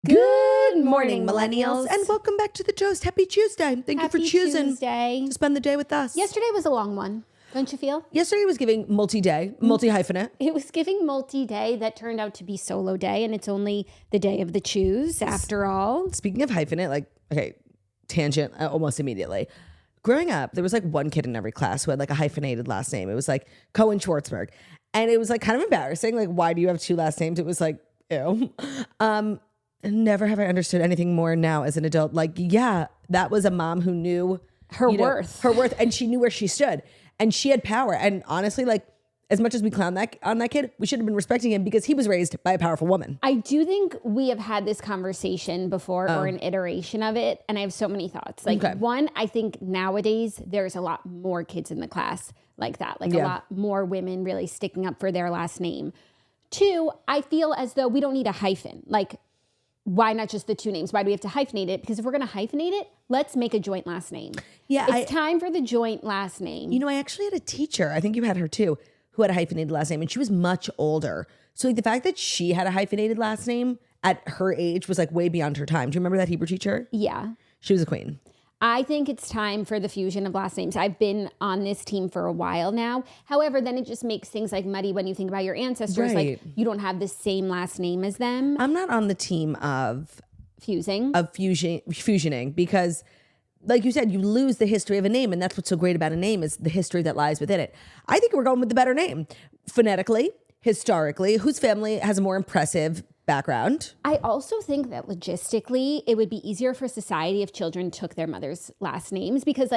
Good morning, millennials. And welcome back to the Toast. Happy Tuesday. Thank you for choosing Tuesday. to spend the day with us. Yesterday was a long one, don't you feel? Yesterday was giving multi-day, multi-hyphenate. It was giving multi-day that turned out to be solo day, and it's only the day of the choose after all. Speaking of hyphenate, tangent almost immediately. Growing up, there was one kid in every class who had a hyphenated last name. It was Cohen Schwartzberg. And it was kind of embarrassing. Why do you have two last names? It was ew. Never have I understood anything more now as an adult. Yeah, that was a mom who knew Her worth, and she knew where she stood, and she had power. And honestly, as much as we clown on that kid, we should have been respecting him because he was raised by a powerful woman. I do think we have had this conversation before or an iteration of it, and I have so many thoughts. One, I think nowadays there's a lot more kids in the class like that, a lot more women really sticking up for their last name. Two, I feel as though we don't need a hyphen. Why not just the two names? Why do we have to hyphenate it? Because if we're going to hyphenate it, let's make a joint last name. Yeah, it's time for the joint last name. I actually had a teacher, I think you had her too, who had a hyphenated last name, and she was much older. So the fact that she had a hyphenated last name at her age was way beyond her time. Do you remember that Hebrew teacher? Yeah. She was a queen. I think it's time for the fusion of last names. I've been on this team for a while now. However, then it just makes things muddy when you think about your ancestors. Right. You don't have the same last name as them. I'm not on the team of fusioning because like you said, you lose the history of a name, and that's what's so great about a name is the history that lies within it. I think we're going with the better name. Phonetically, historically, whose family has a more impressive background. I also think that logistically, it would be easier for society if children took their mother's last names because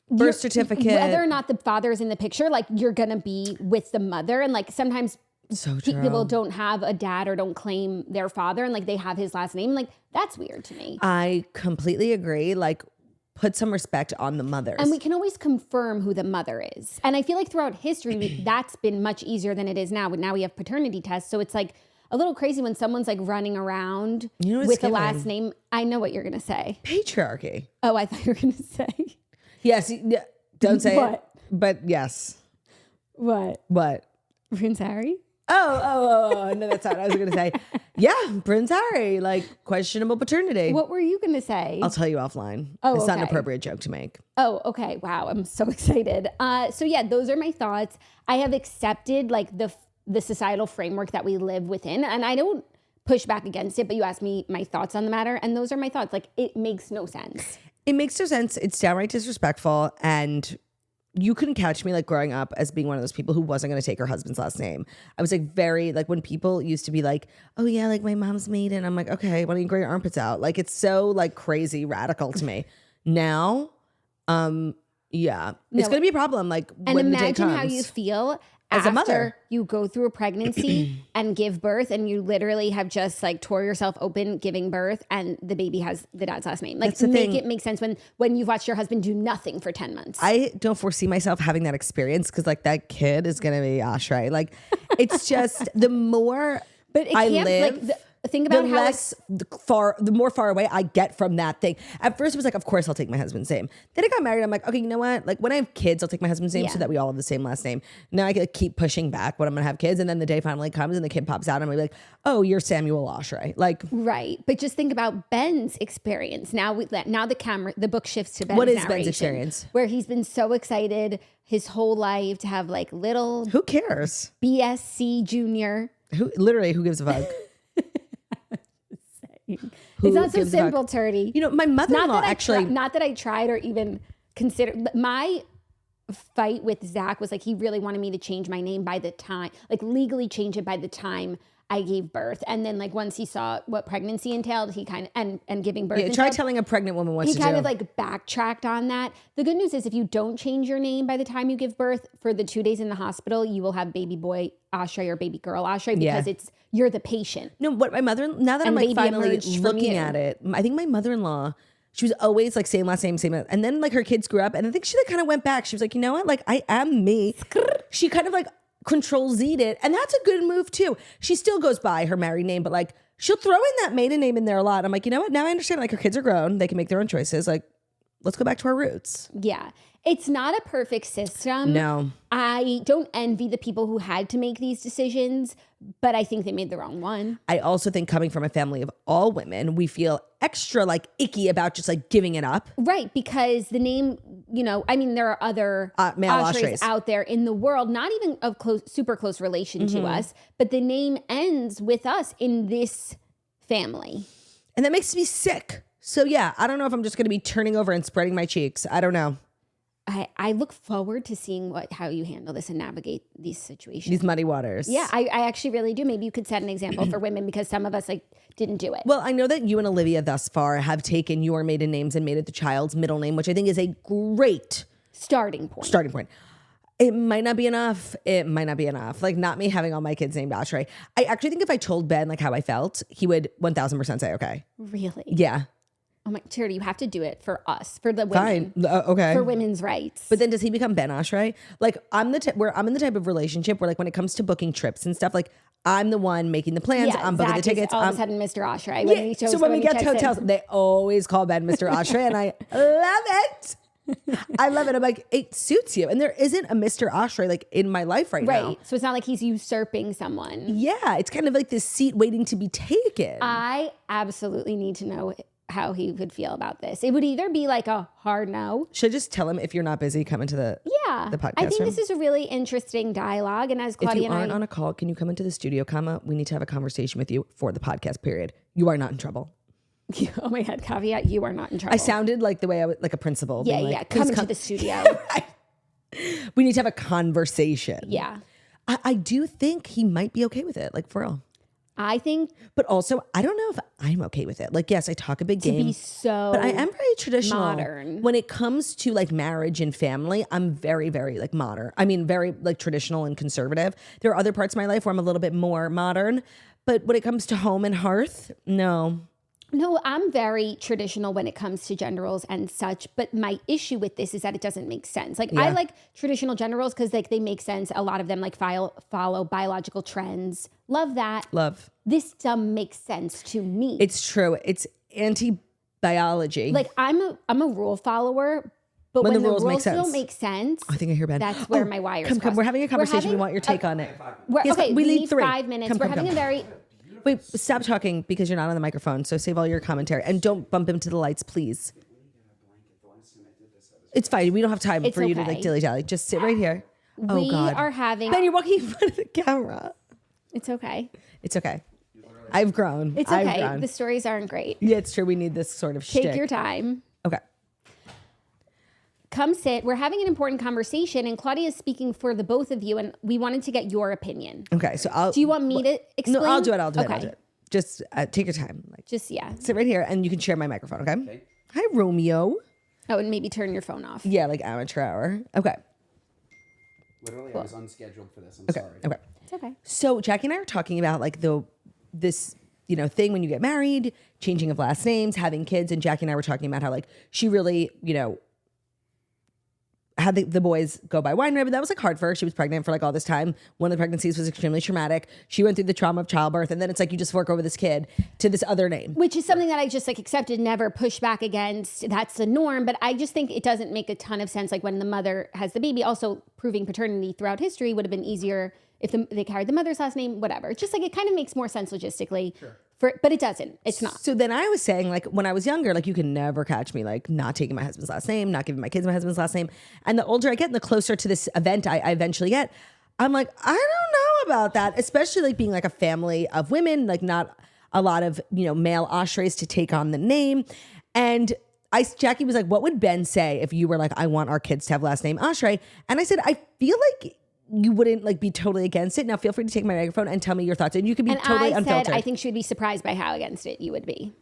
birth certificate, whether or not the father is in the picture, you're going to be with the mother. And sometimes people don't have a dad or don't claim their father and they have his last name. That's weird to me. I completely agree. Put some respect on the mothers. And we can always confirm who the mother is. And I feel throughout history, that's been much easier than it is now. But now we have paternity tests. So it's a little crazy when someone's running around with the last name. I know what you're going to say. Patriarchy. Oh, I thought you were going to say. Yes. Don't say it. But yes. What? Prince Harry? Oh, no, that's not what I was going to say. Yeah, Prince Harry, questionable paternity. What were you going to say? I'll tell you offline. Oh, it's not an okay. appropriate joke to make. Oh, okay. Wow, I'm so excited. So yeah, those are my thoughts. I have accepted the societal framework that we live within, and I don't push back against it, but you asked me my thoughts on the matter, and those are my thoughts. It makes no sense. It makes no sense. It's downright disrespectful, and you couldn't catch me growing up as being one of those people who wasn't going to take her husband's last name. I was very when people used to be oh yeah, my mom's maiden. I'm okay, why don't you grow your armpits out? It's so crazy radical to me. Now, yeah, it's going to be a problem. And when the day imagine comes, how you feel as a mother. You go through a pregnancy and give birth, and you literally have just tore yourself open giving birth, and the baby has the dad's last name. It make sense when you've watched your husband do nothing for 10 months. I don't foresee myself having that experience because that kid is going to be Oshry. It's just the more but it I can't, live. Think about the more far away I get from that thing. At first it was of course I'll take my husband's name. Then I got married. I'm okay, you know what? When I have kids, I'll take my husband's name so that we all have the same last name. Now I keep pushing back when I'm going to have kids. And then the day finally comes and the kid pops out and I'm going to be oh, you're Samuel Oshry. Right. But just think about Ben's experience. Now the book shifts to Ben's What is narration, Ben's experience? Where he's been so excited his whole life to have little. Who cares? BSC Junior. Who gives a fuck? It's not so simple, Turdy. My mother-in-law not that I tried or even considered. My fight with Zach was he really wanted me to change my name by the time, legally change it by the time I gave birth. And then once he saw what pregnancy entailed, he kind of, and giving birth. Yeah, try telling a pregnant woman what to do. He kind of backtracked on that. The good news is if you don't change your name by the time you give birth, for the 2 days in the hospital, you will have baby boy Oshry or baby girl Oshry because you're the patient. No, what my mother, now that I'm finally looking at it, I think my mother-in-law, she was always same last name, same. And then her kids grew up and I think she kind of went back. She was you know what? I am me. She kind of Control Z'd it. And that's a good move too. She still goes by her married name, but she'll throw in that maiden name in there a lot. I'm you know what? Now I understand her kids are grown. They can make their own choices. Let's go back to our roots. Yeah. It's not a perfect system. No. I don't envy the people who had to make these decisions, but I think they made the wrong one. I also think coming from a family of all women, we feel extra like icky about just like giving it up. Right, because the name, you know, I mean, there are other male Oshrays Oshrays out there in the world, not even of super close relation to us, but the name ends with us in this family. And that makes me sick. So yeah, I don't know if I'm just going to be turning over and spreading my cheeks. I don't know. I look forward to seeing how you handle this and navigate these situations. These muddy waters. Yeah, I actually really do. Maybe you could set an example for women because some of us like didn't do it. Well, I know that you and Olivia thus far have taken your maiden names and made it the child's middle name, which I think is a great starting point. It might not be enough. It might not be enough. Like not me having all my kids named Oshry. I actually think if I told Ben like how I felt, he would 1000% say okay. Really? Yeah. Oh my, Charity, you have to do it for us, for the women. Fine. Okay. For women's rights. But then does he become Ben Oshry? Like I'm in the type of relationship where like when it comes to booking trips and stuff, like I'm the one making the plans. I'm booking the tickets. All of a sudden, Mr. Oshry. Yeah. So when we get to hotels, they always call Ben Mr. Oshry, and I love it. I love it. I'm like, it suits you. And there isn't a Mr. Oshry like in my life right now. Right. So it's not like he's usurping someone. Yeah. It's kind of like this seat waiting to be taken. I absolutely need to know how he would feel about this. It would either be like a hard no. Should I just tell him if you're not busy, come into the podcast I think room? This is a really interesting dialogue. And as Claudia if you aren't on a call, can you come into the studio, we need to have a conversation with you for the podcast period. You are not in trouble. Oh my God, caveat, you are not in trouble. I sounded like the way I would, like a principal. Yeah, like, yeah. Come into the studio. We need to have a conversation. Yeah. I do think he might be okay with it, like for real. I think. But also, I don't know if I'm okay with it. Like, yes, I talk a big game. To be so but I am very traditional. Modern. When it comes to like marriage and family, I'm very, very like modern. I mean, very like traditional and conservative. There are other parts of my life where I'm a little bit more modern. But when it comes to home and hearth, no. No, I'm very traditional when it comes to gender roles and such. But my issue with this is that it doesn't make sense. Like I like traditional gender roles because like they make sense. A lot of them like follow biological trends. Love that. Love. This makes sense to me. It's true. It's anti-biology. Like I'm a rule follower. But when the rules don't make sense, I think I hear Ben. That's where my wires cross. Come. We're having a conversation. We want your take on it. Okay, we need 3. 5 minutes. We're having a very... Wait, stop talking because you're not on the microphone. So save all your commentary and don't bump into the lights, please. It's fine. We don't have time for you to like dilly-dally. Just sit right here. We are having... Ben, you're walking in front of the camera. It's okay. It's okay. I've grown. It's okay. The stories aren't great. Yeah, it's true. We need this sort of shtick. Take your time. Okay. Come sit. We're having an important conversation, and Claudia is speaking for the both of you, and we wanted to get your opinion. Okay, so Do you want me to explain? No, I'll do it. Just take your time. Like, sit right here, and you can share my microphone. Okay. Hi, Romeo. Oh, and maybe turn your phone off. Yeah, like amateur hour. Okay. Literally, I was unscheduled for this. I'm sorry. Okay. It's okay. So Jackie and I were talking about like this thing when you get married, changing of last names, having kids, and Jackie and I were talking about how like she really had the boys go by wine, but that was like hard for her. She was pregnant for like all this time. One of the pregnancies was extremely traumatic. She went through the trauma of childbirth, and then it's like you just fork over this kid to this other name. Which is something that I just like accepted, never push back against. That's the norm, but I just think it doesn't make a ton of sense. Like when the mother has the baby, also proving paternity throughout history would have been easier if they carried the mother's last name, whatever. It's just like it kind of makes more sense logistically. Sure. But it doesn't. It's not. So then I was saying, like, when I was younger, like, you can never catch me, like, not taking my husband's last name, not giving my kids my husband's last name. And the older I get and the closer to this event I eventually get, I'm like, I don't know about that. Especially, like, being, like, a family of women, like, not a lot of, male Oshrys to take on the name. And Jackie was like, what would Ben say if you were like, I want our kids to have last name Oshry? And I said, I feel like you wouldn't like be totally against it. Now feel free to take my microphone and tell me your thoughts. And you can be totally unfiltered. I think she would be surprised by how against it you would be.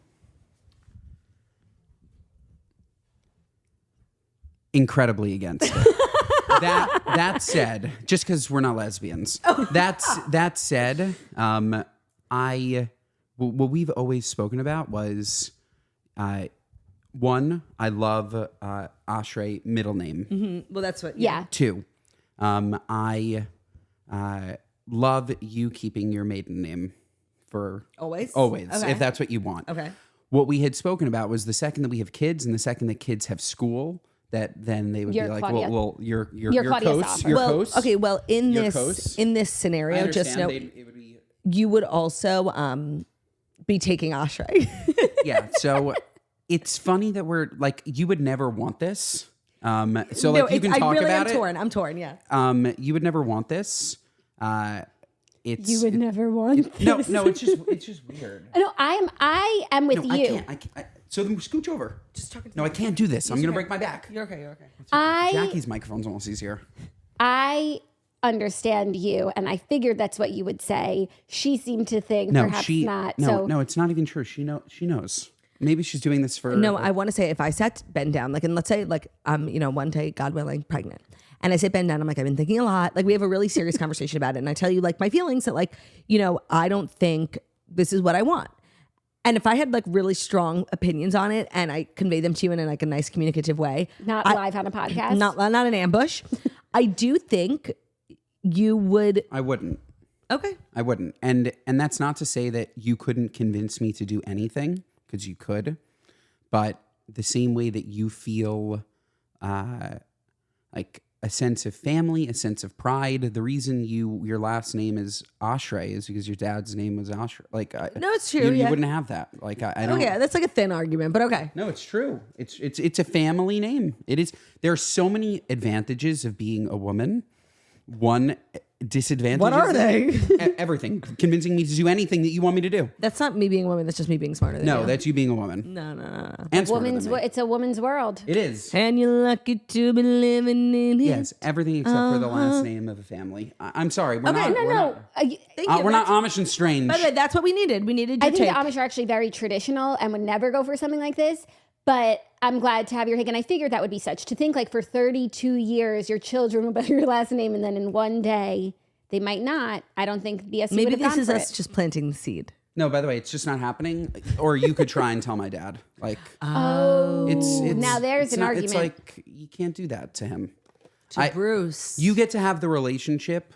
Incredibly against it. That said, just because we're not lesbians. That said, what we've always spoken about was, one, I love Oshry middle name. Mm-hmm. Well, that's what. Yeah. 2. I love you keeping your maiden name for always, okay. If that's what you want. Okay. What we had spoken about was the second that we have kids and the second that kids have school, that then they would be like, Claudia. well, you're Claudia's Kos, offer. you're Well, Kos. okay, well, in You're this Kos. scenario, I just know understand it would be you would also be taking Oshry. yeah. So it's funny that we're like, you would never want this. So like you can talk about it. I'm torn. Yeah. You would never want this. You would never want this. No, it's just weird. No, I am with No, you. I can't. So then scooch over. Just talking to No, I can't do this. I'm gonna break my back. You're okay. You're okay. Jackie's microphone's almost easier. I understand you, and I figured that's what you would say. She seemed to think perhaps not. No, it's not even true. She knows. Maybe she's doing this for. No, I want to say if I sat Ben down, like, and let's say like I'm, one day, God willing, pregnant. And I sit Ben down, I'm like, I've been thinking a lot. Like we have a really serious conversation about it. And I tell you like my feelings that like, I don't think this is what I want. And if I had like really strong opinions on it and I convey them to you in like a nice communicative way. Not live on a podcast. Not an ambush. I do think you would. I wouldn't. Okay. I wouldn't. And that's not to say that you couldn't convince me to do anything, because you could. But the same way that you feel like a sense of family, a sense of pride. The reason your last name is Oshry is because your dad's name was Oshry. Like, no, it's true. You wouldn't have that. Like, I don't. Okay, that's like a thin argument, but okay. No, it's true. It's a family name. It is. There are so many advantages of being a woman. One disadvantage. What are they? Everything. Convincing me to do anything that you want me to do. That's not me being a woman. That's just me being smarter than you. No, that's you being a woman. No. And smarter than me. It's a woman's world. It is. And you're lucky to be living in it. Yes, everything except for the last name of a family. I'm sorry. We're not. We're not Amish and strange. By the way, that's what we needed. We needed your I think take. the Amish are actually very traditional and would never go for something like this. But I'm glad to have your take. And I figured that would be such. To think like for 32 years, your children will bear your last name and then in one day they might not. I don't think BSC Maybe would have this gone is for us it. just planting the seed. No, by the way, it's just not happening. Or you could try and tell my dad. Like, it's now there's it's an not, argument. It's like, you can't do that to him. Bruce. You get to have the relationship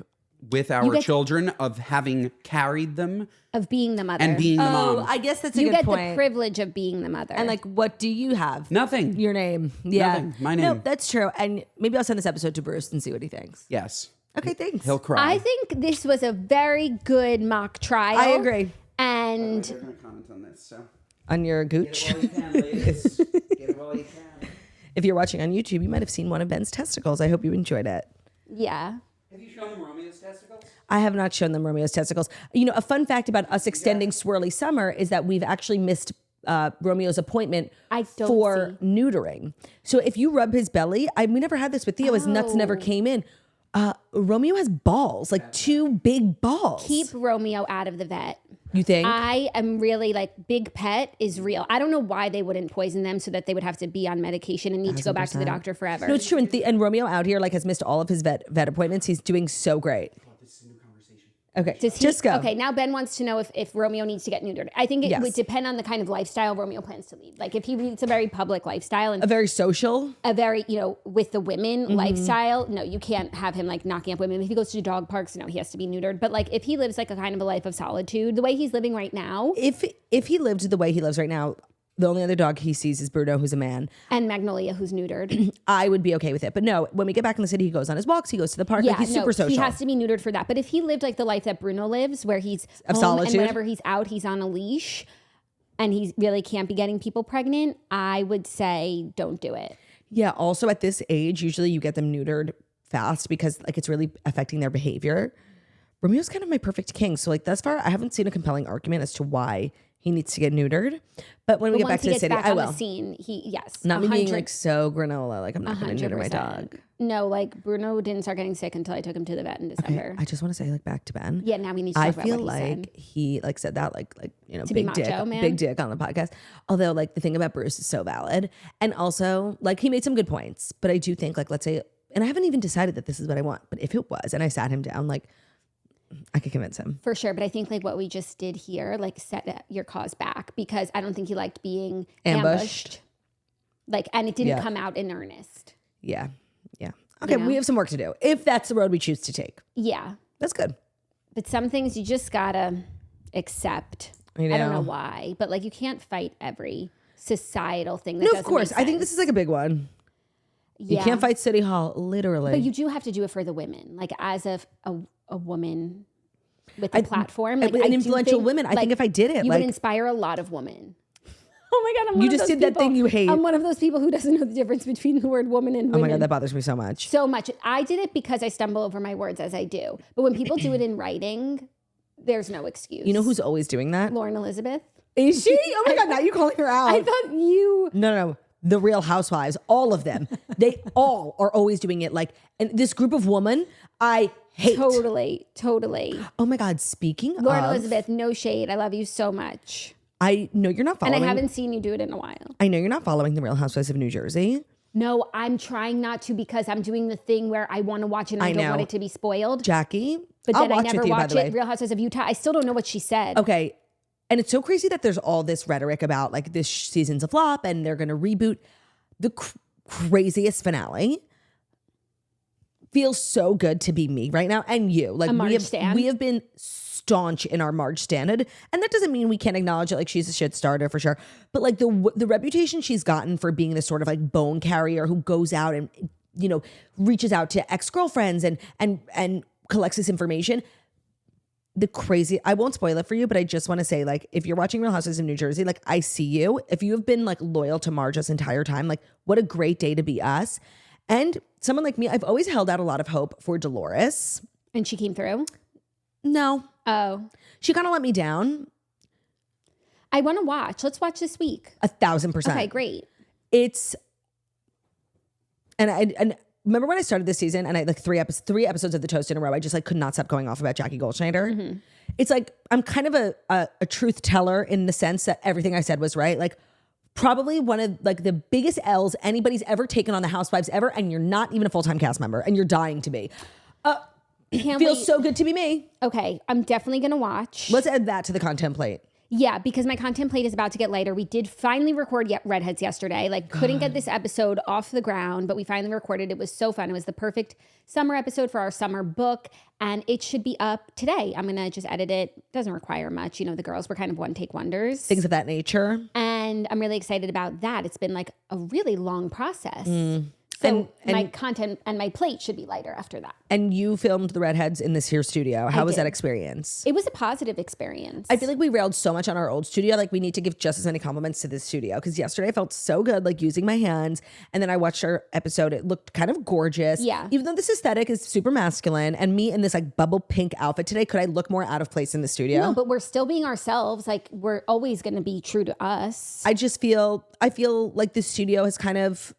with our children of having carried them. Of being the mother. And being the mom. I guess that's a you good point. get the privilege of being the mother. And like, what do you have? Nothing. Your name. Yeah. Nothing. My name. No, that's true. And maybe I'll send this episode to Bruce and see what he thinks. Yes. Okay, thanks. He'll cry. I think this was a very good mock trial. I agree. And They're going to comment on this, so. On your gooch. Get it while you can, ladies. Get it while you can. If you're watching on YouTube, you might have seen one of Ben's testicles. I hope you enjoyed it. yeah. Have you shown them Romeo's testicles? I have not shown them Romeo's testicles. A fun fact about us extending Swirly Summer is that we've actually missed Romeo's appointment for neutering. So if you rub his belly, we never had this with Theo. His nuts never came in. Romeo has balls, like 2 big balls. Keep Romeo out of the vet. You think? I am really like big pet is real. I don't know why they wouldn't poison them so that they would have to be on medication and need to go back to the doctor forever. No, it's true. And Romeo out here has missed all of his vet appointments. He's doing so great. This is a new conversation. Okay, Just go. Okay, now Ben wants to know if Romeo needs to get neutered. I think it would depend on the kind of lifestyle Romeo plans to lead. Like if he leads a very public lifestyle and A very social. a very, with the women lifestyle, no, you can't have him like knocking up women. If he goes to dog parks, no, he has to be neutered. But like if he lives like a kind of a life of solitude, the way he's living right now. If he lived the way he lives right now, the only other dog he sees is Bruno, who's a man. And Magnolia, who's neutered. I would be okay with it. But no, when we get back in the city, he goes on his walks, he goes to the park. Yeah, he's super social. He has to be neutered for that. But if he lived like the life that Bruno lives, where he's Of home solitude. and whenever he's out, he's on a leash and he really can't be getting people pregnant, I would say don't do it. Yeah, also at this age, usually you get them neutered fast because it's really affecting their behavior. Romeo's kind of my perfect king. So thus far, I haven't seen a compelling argument as to why he needs to get neutered. But when we get back to the city, I will. On the scene, yes. Not me being so granola, I'm not going to neuter my 100%. dog. No, Bruno didn't start getting sick until I took him to the vet in December. I just want to say back to Ben. Yeah, now we need to talk about feel what he said that To be big macho, dick, man. big dick on the podcast. Although the thing about Bruce is so valid, and also he made some good points. But I do think let's say, and I haven't even decided that this is what I want. But if it was, and I sat him down, I could convince him. For sure. But I think what we just did here, set your cause back because I don't think he liked being ambushed. And it didn't come out in earnest. Yeah. Okay, we have some work to do. If that's the road we choose to take. Yeah. That's good. But some things you just gotta accept. I don't know why. But you can't fight every societal thing that doesn't of course. make sense. I think this is a big one. You can't fight City Hall, literally. But you do have to do it for the women. Like as a woman with a platform. Like an influential woman. I think if I did it, you would inspire a lot of women. Oh my God, I'm you just did that thing you hate. I'm one of those people who doesn't know the difference between the word woman and women. Oh my God, that bothers me so much. So much. I did it because I stumble over my words as I do. But when people do it in writing, there's no excuse. You know who's always doing that? Lauren Elizabeth. Is she? Oh my God, now you're calling her out. I thought you... No. The Real Housewives, all of them. They all are always doing it. Like, and this group of women, I hate. Totally. Oh my God, speaking of... Lauren Elizabeth, no shade. I love you so much. I know you're not following. And I haven't seen you do it in a while. I know you're not following The Real Housewives of New Jersey. No, I'm trying not to because I'm doing the thing where I want to watch it and I don't want it to be spoiled. Jackie, but then I never watch it. Real Housewives of Utah. I still don't know what she said. Okay. And it's so crazy that there's all this rhetoric about like this season's a flop and they're going to reboot. The craziest finale feels so good to be me right now. And you. Like we have been staunch in our Marge standard, and that doesn't mean we can't acknowledge it. Like she's a shit starter for sure, but like the reputation she's gotten for being this sort of like bone carrier who goes out and reaches out to ex-girlfriends and collects this information. I won't spoil it for you, but I just want to say, like, if you're watching Real Housewives of New Jersey, like, I see you. If you have been like loyal to Marge this entire time, like, what a great day to be us. And someone like me, I've always held out a lot of hope for Dolores. And she came through? No. Oh. She kind of let me down. I want to watch. Let's watch this week. 1,000%. Okay, great. It's, and remember when I started this season and I like three episodes of The Toast in a row, I just like could not stop going off about Jackie Goldschneider. Mm-hmm. It's like, I'm kind of a truth teller in the sense that everything I said was right. Like probably one of like the biggest L's anybody's ever taken on the Housewives ever. And you're not even a full-time cast member and you're dying to be. Feels so good to be me. Okay, I'm definitely going to watch. Let's add that to the content plate. Yeah, because my content plate is about to get lighter. We did finally record Redheads yesterday. Like, couldn't get this episode off the ground, but we finally recorded. It was so fun. It was the perfect summer episode for our summer book, and it should be up today. I'm going to just edit it. Doesn't require much. You know, the girls were kind of one-take wonders. Things of that nature. And I'm really excited about that. It's been like a really long process. So my content and my plate should be lighter after that. And you filmed the Redheads in this here studio. How was that experience? It was a positive experience. I feel like we railed so much on our old studio. Like we need to give just as many compliments to this studio. Because yesterday I felt so good, like using my hands. And then I watched our episode. It looked kind of gorgeous. Yeah. Even though this aesthetic is super masculine. And me in this like bubble pink outfit today, could I look more out of place in the studio? No, but we're still being ourselves. Like we're always going to be true to us. I feel like the studio has kind of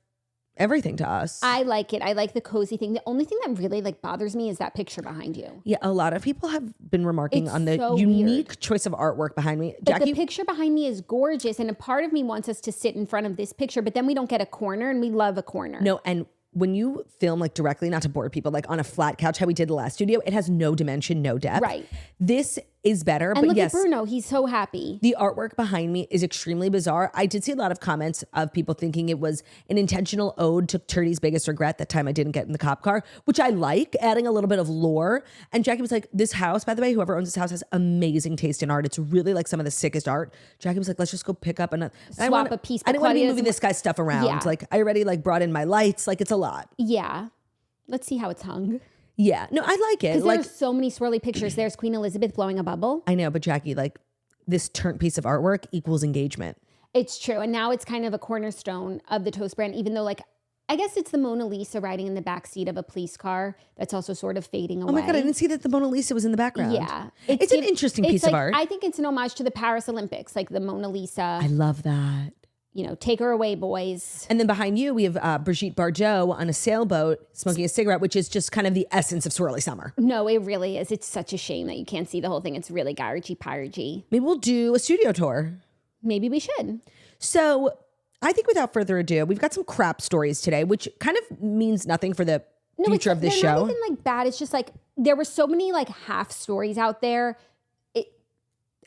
everything to us. I like it. I like the cozy thing. The only thing that really like bothers me is that picture behind you. Yeah, a lot of people have been remarking on the unique choice of artwork behind me. But Jackie, the picture behind me is gorgeous, and a part of me wants us to sit in front of this picture, but then we don't get a corner, and we love a corner. No, and when you film like directly, not to bore people, like on a flat couch, how we did the last studio, it has no dimension, no depth. Right. This is better. And but look yes, at Bruno. He's so happy. The artwork behind me is extremely bizarre. I did see a lot of comments of people thinking it was an intentional ode to Turdy's biggest regret, that time I didn't get in the cop car, which I like, adding a little bit of lore. And Jackie was like, this house, by the way, whoever owns this house has amazing taste in art. It's really like some of the sickest art. Jackie was like, let's just go pick up a piece. I didn't want to be moving this guy's stuff around. Yeah. Like I already like brought in my lights. Like it's a lot. Yeah. Let's see how it's hung. Yeah. No, I like it. Because there's so many swirly pictures. There's Queen Elizabeth blowing a bubble. I know, but Jackie, like this turnt piece of artwork equals engagement. It's true. And now it's kind of a cornerstone of the Toast brand, even though like, I guess it's the Mona Lisa riding in the backseat of a police car that's also sort of fading away. Oh my God, I didn't see that the Mona Lisa was in the background. Yeah. It's an interesting piece of art. I think it's an homage to the Paris Olympics, like the Mona Lisa. I love that. You know, take her away, boys. And then behind you, we have Brigitte Bardot on a sailboat smoking a cigarette, which is just kind of the essence of swirly summer. No, it really is. It's such a shame that you can't see the whole thing. It's really garagey-piragey. Maybe we'll do a studio tour. Maybe we should. So I think without further ado, we've got some crap stories today, which kind of means nothing for the future of this show. Not even like bad. It's just like there were so many like half stories out there.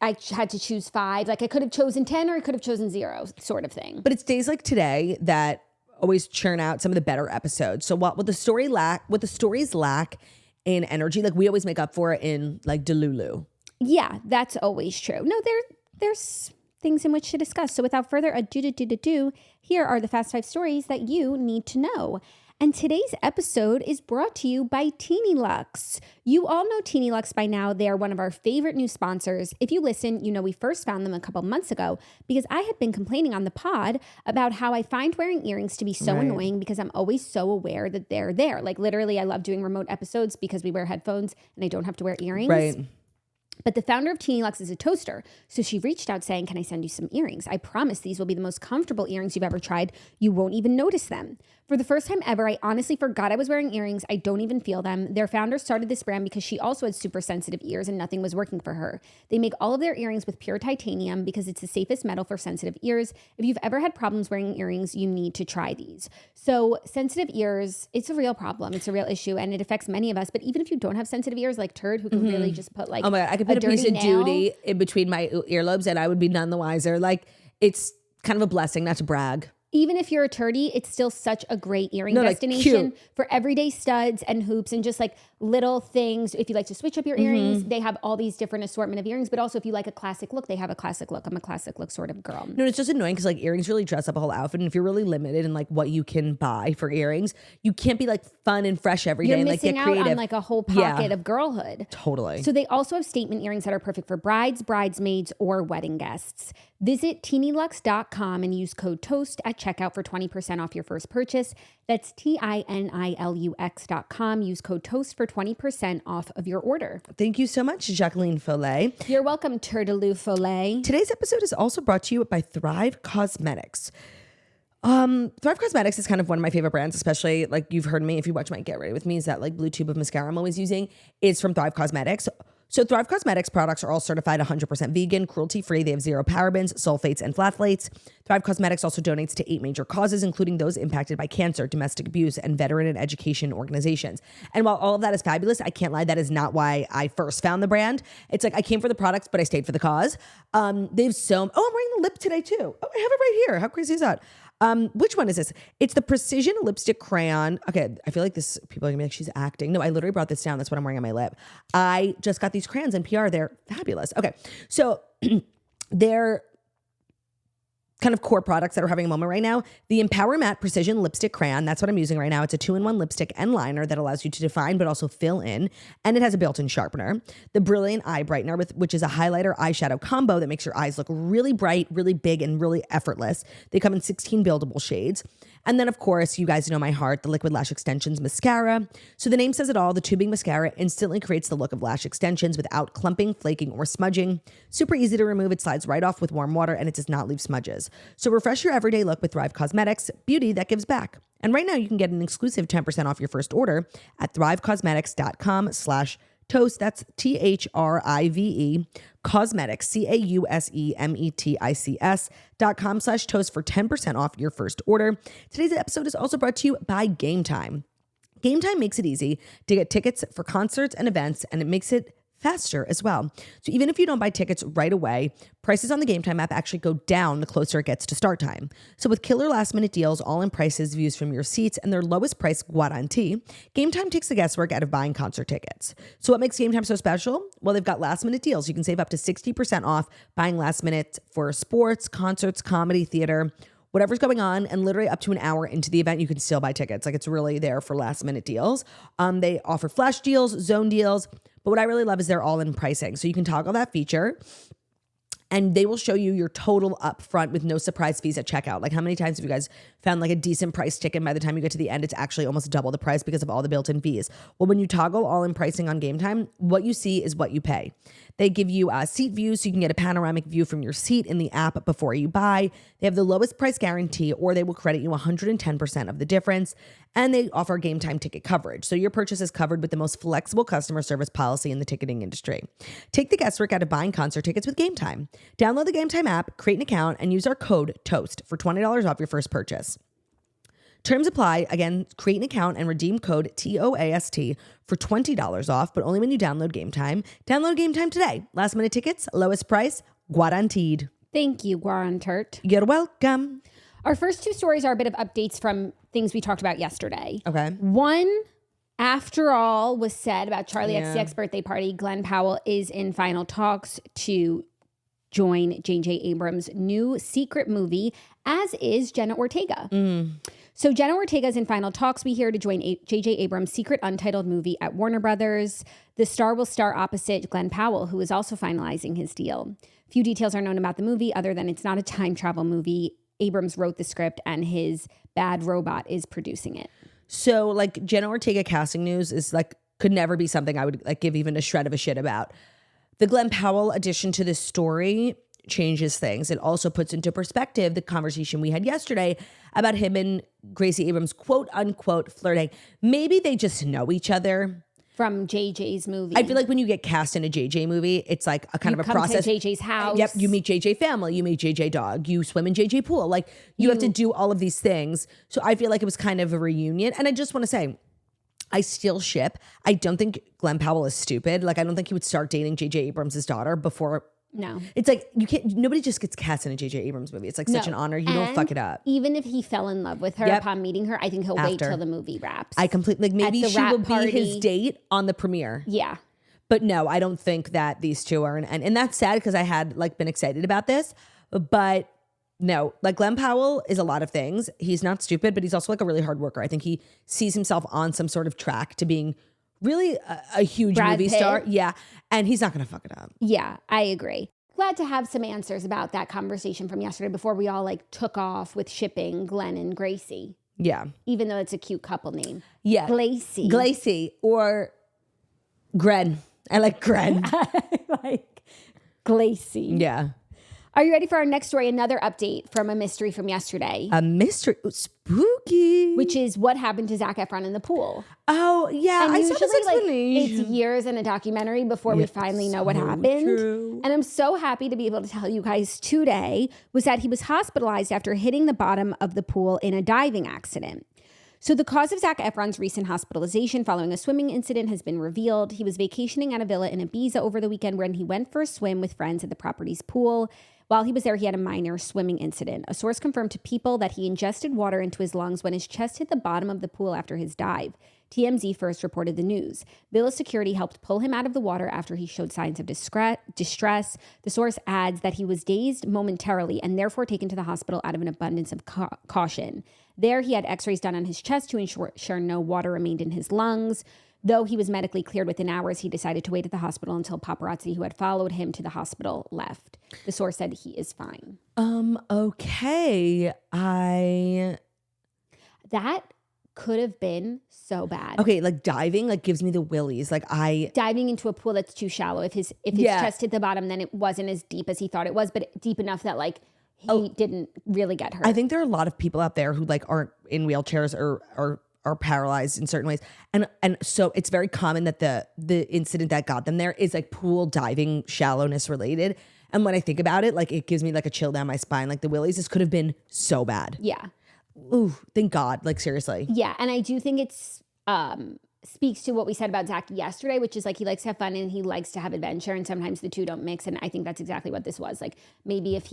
I had to choose 5. Like I could have chosen 10 or I could have chosen 0 sort of thing. But it's days like today that always churn out some of the better episodes. So what the stories lack in energy, like we always make up for it in like Delulu. Yeah, that's always true. No, there's things in which to discuss. So without further ado, here are the Fast 5 stories that you need to know. And today's episode is brought to you by Teeny Lux. You all know Teeny Lux by now. They are one of our favorite new sponsors. If you listen, you know we first found them a couple months ago because I had been complaining on the pod about how I find wearing earrings to be so annoying because I'm always so aware that they're there. Like literally, I love doing remote episodes because we wear headphones and I don't have to wear earrings. Right. But the founder of Teeny Lux is a toaster. So she reached out saying, can I send you some earrings? I promise these will be the most comfortable earrings you've ever tried. You won't even notice them. For the first time ever, I honestly forgot I was wearing earrings. I don't even feel them. Their founder started this brand because she also had super sensitive ears and nothing was working for her. They make all of their earrings with pure titanium because it's the safest metal for sensitive ears. If you've ever had problems wearing earrings, you need to try these. So sensitive ears, it's a real problem. It's a real issue and it affects many of us. But even if you don't have sensitive ears like Turd, who can really just put like, oh my God, I could put a piece of duty in between my earlobes and I would be none the wiser. Like it's kind of a blessing, not to brag. Even if you're a turdy, it's still such a great earring destination for everyday studs and hoops and just like little things. If you like to switch up your earrings, they have all these different assortment of earrings. But also if you like a classic look, they have a classic look. I'm a classic look sort of girl. No, it's just annoying because like earrings really dress up a whole outfit. And if you're really limited in like what you can buy for earrings, you can't be like fun and fresh every day and like get creative. You're missing out on like a whole pocket of girlhood. Totally. So they also have statement earrings that are perfect for brides, bridesmaids, or wedding guests. Visit teenylux.com and use code TOAST at checkout for 20% off your first purchase. That's TINILUX.com. Use code TOAST for 20% off of your order. Thank you so much, Jacqueline Follet. You're welcome, Turtaloo Follet. Today's episode is also brought to you by Thrive Cosmetics. Thrive Cosmetics is kind of one of my favorite brands, especially like you've heard me, if you watch my Get Ready With Me, is that like blue tube of mascara I'm always using is from Thrive Cosmetics. So Thrive Cosmetics products are all certified 100% vegan, cruelty-free. They have 0 parabens, sulfates, and phthalates. Thrive Cosmetics also donates to 8 major causes, including those impacted by cancer, domestic abuse, and veteran and education organizations. And while all of that is fabulous, I can't lie, that is not why I first found the brand. It's like I came for the products, but I stayed for the cause. They've I'm wearing the lip today too. Oh, I have it right here. How crazy is that? Which one is this? It's the Precision Lipstick Crayon. Okay, I feel like this, people are gonna be like, she's acting. No, I literally brought this down. That's what I'm wearing on my lip. I just got these crayons in PR. They're fabulous. Okay, so they're kind of core products that are having a moment right now. The Empower Matte Precision Lipstick Crayon, that's what I'm using right now. It's a 2-in-1 lipstick and liner that allows you to define but also fill in, and it has a built-in sharpener. The Brilliant Eye Brightener, which is a highlighter eyeshadow combo that makes your eyes look really bright, really big, and really effortless. They come in 16 buildable shades. And then, of course, you guys know my heart, the Liquid Lash Extensions Mascara. So the name says it all. The tubing mascara instantly creates the look of lash extensions without clumping, flaking, or smudging. Super easy to remove. It slides right off with warm water, and it does not leave smudges. So refresh your everyday look with Thrive Cosmetics, beauty that gives back. And right now, you can get an exclusive 10% off your first order at thrivecosmetics.com/toast. That's THRIVE Cosmetics, CAUSEMETICS.com/toast for 10% off your first order. Today's episode is also brought to you by Game Time. Game Time makes it easy to get tickets for concerts and events, and it makes it faster as well. So even if you don't buy tickets right away, prices on the Game Time app actually go down the closer it gets to start time. So with killer last minute deals, all-in prices, views from your seats, and their lowest price guarantee, Game Time takes the guesswork out of buying concert tickets. So what makes Game Time so special? Well, they've got last minute deals. You can save up to 60% off buying last minute for sports, concerts, comedy, theater, whatever's going on, and literally up to an hour into the event, you can still buy tickets. Like it's really there for last minute deals. They offer flash deals, zone deals, but what I really love is they're all in pricing. So you can toggle that feature and they will show you your total up front with no surprise fees at checkout. Like how many times have you guys found like a decent price ticket and by the time you get to the end, it's actually almost double the price because of all the built-in fees? Well, when you toggle all in pricing on Game Time, what you see is what you pay. They give you a seat view so you can get a panoramic view from your seat in the app before you buy. They have the lowest price guarantee, or they will credit you 110% of the difference. And they offer Game Time ticket coverage. So your purchase is covered with the most flexible customer service policy in the ticketing industry. Take the guesswork out of buying concert tickets with Game Time. Download the Game Time app, create an account, and use our code TOAST for $20 off your first purchase. Terms apply. Again, create an account and redeem code TOAST for $20 off, but only when you download Game Time. Download Game Time today. Last minute tickets, lowest price, guaranteed. Thank you, Guarantert. You're welcome. Our first two stories are a bit of updates from things we talked about yesterday. Okay. One, after all was said about Charlie XCX birthday party, Glen Powell is in final talks to join J.J. Abrams' new secret movie, as is Jenna Ortega. So Jenna Ortega is in final talks, we hear, to join J.J. Abrams' secret Untitled movie at Warner Brothers. The star will star opposite Glen Powell, who is also finalizing his deal. Few details are known about the movie other than it's not a time travel movie. Abrams wrote the script and his bad robot is producing it. So like Jenna Ortega casting news is like could never be something I would like give even a shred of a shit about. The Glen Powell addition to this story changes things. It also puts into perspective the conversation we had yesterday about him and Gracie Abrams, quote unquote, flirting. Maybe they just know each other. From JJ's movie. I feel like when you get cast in a JJ movie, it's like a kind of a process. You come to JJ's house. Yep, you meet JJ family, you meet JJ dog, you swim in JJ pool. Like you have to do all of these things. So I feel like it was kind of a reunion. And I just want to say, I still ship. I don't think Glen Powell is stupid. Like I don't think he would start dating JJ Abrams' daughter before. No. It's like you can't, nobody just gets cast in a JJ Abrams movie. It's like such an honor. You don't fuck it up. Even if he fell in love with her upon meeting her, I think he'll wait till the movie wraps. I completely, like maybe she will be his date on the premiere. Yeah. But no, I don't think that these two are, and that's sad because I had like been excited about this, but no, like Glen Powell is a lot of things. He's not stupid, but he's also like a really hard worker. I think he sees himself on some sort of track to being really a huge Brad movie Pitt. star. Yeah. And he's not going to fuck it up. Yeah, I agree. Glad to have some answers about that conversation from yesterday before we all like took off with shipping Glen and Gracie. Yeah. Even though it's a cute couple name. Yeah. Glacy or Gren. I like Gren. I like Glacy. Yeah. Are you ready for our next story? Another update from a mystery from yesterday. A mystery. Ooh, spooky. Which is what happened to Zac Efron in the pool. Oh, yeah. And I saw this explanation. it's years in a documentary before we finally know what happened. True. And I'm so happy to be able to tell you guys today was that he was hospitalized after hitting the bottom of the pool in a diving accident. So the cause of Zac Efron's recent hospitalization following a swimming incident has been revealed. He was vacationing at a villa in Ibiza over the weekend when he went for a swim with friends at the property's pool. While he was there, he had a minor swimming incident. A source confirmed to People that he ingested water into his lungs when his chest hit the bottom of the pool after his dive. TMZ first reported the news. Villa security helped pull him out of the water after he showed signs of distress. The source adds that he was dazed momentarily and therefore taken to the hospital out of an abundance of caution. There, he had x-rays done on his chest to ensure no water remained in his lungs. Though he was medically cleared within hours, he decided to wait at the hospital until paparazzi who had followed him to the hospital left. The source said he is fine. Okay. That could have been so bad. Okay, like diving like gives me the willies. Like diving into a pool that's too shallow. If his chest hit the bottom, then it wasn't as deep as he thought it was, but deep enough that like he didn't really get hurt. I think there are a lot of people out there who like aren't in wheelchairs or are paralyzed in certain ways. And so it's very common that the incident that got them there is like pool diving shallowness related. And when I think about it, like it gives me like a chill down my spine. Like the willies, this could have been so bad. Yeah. Ooh, thank God. Like seriously. Yeah. And I do think it's speaks to what we said about Zac yesterday, which is like he likes to have fun and he likes to have adventure. And sometimes the two don't mix. And I think that's exactly what this was. Like maybe if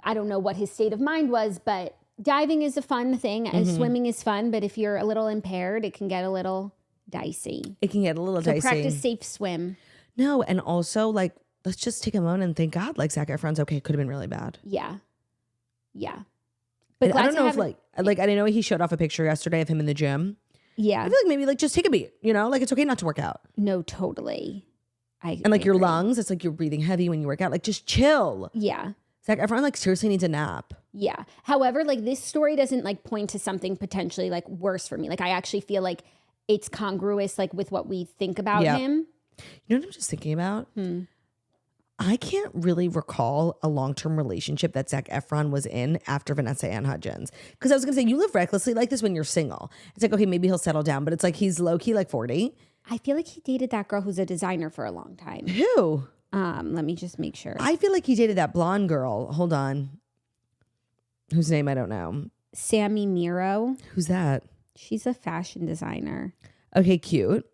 I don't know what his state of mind was, but diving is a fun thing and swimming is fun, but if you're a little impaired, it can get a little dicey. It can get a little dicey. So practice safe swim. No, and also like, let's just take a moment and thank God like Zac Efron's okay. It could have been really bad. Yeah. Yeah. But I don't know if like I didn't know he showed off a picture yesterday of him in the gym. Yeah. I feel like maybe like just take a beat, you know? Like it's okay not to work out. No, totally. And like your lungs, it's like you're breathing heavy when you work out. Like just chill. Yeah. Zac Efron like seriously needs a nap. Yeah. However, like this story doesn't like point to something potentially like worse for me. Like I actually feel like it's congruous like with what we think about him. You know what I'm just thinking about? I can't really recall a long-term relationship that Zac Efron was in after Vanessa Ann Hudgens. Because I was going to say, you live recklessly like this when you're single. It's like, okay, maybe he'll settle down. But it's like he's low-key like 40. I feel like he dated that girl who's a designer for a long time. Who? Let me just make sure. I feel like he dated that blonde girl. Hold on. Whose name I don't know. Sammy Miro. Who's that? She's a fashion designer. Okay, cute.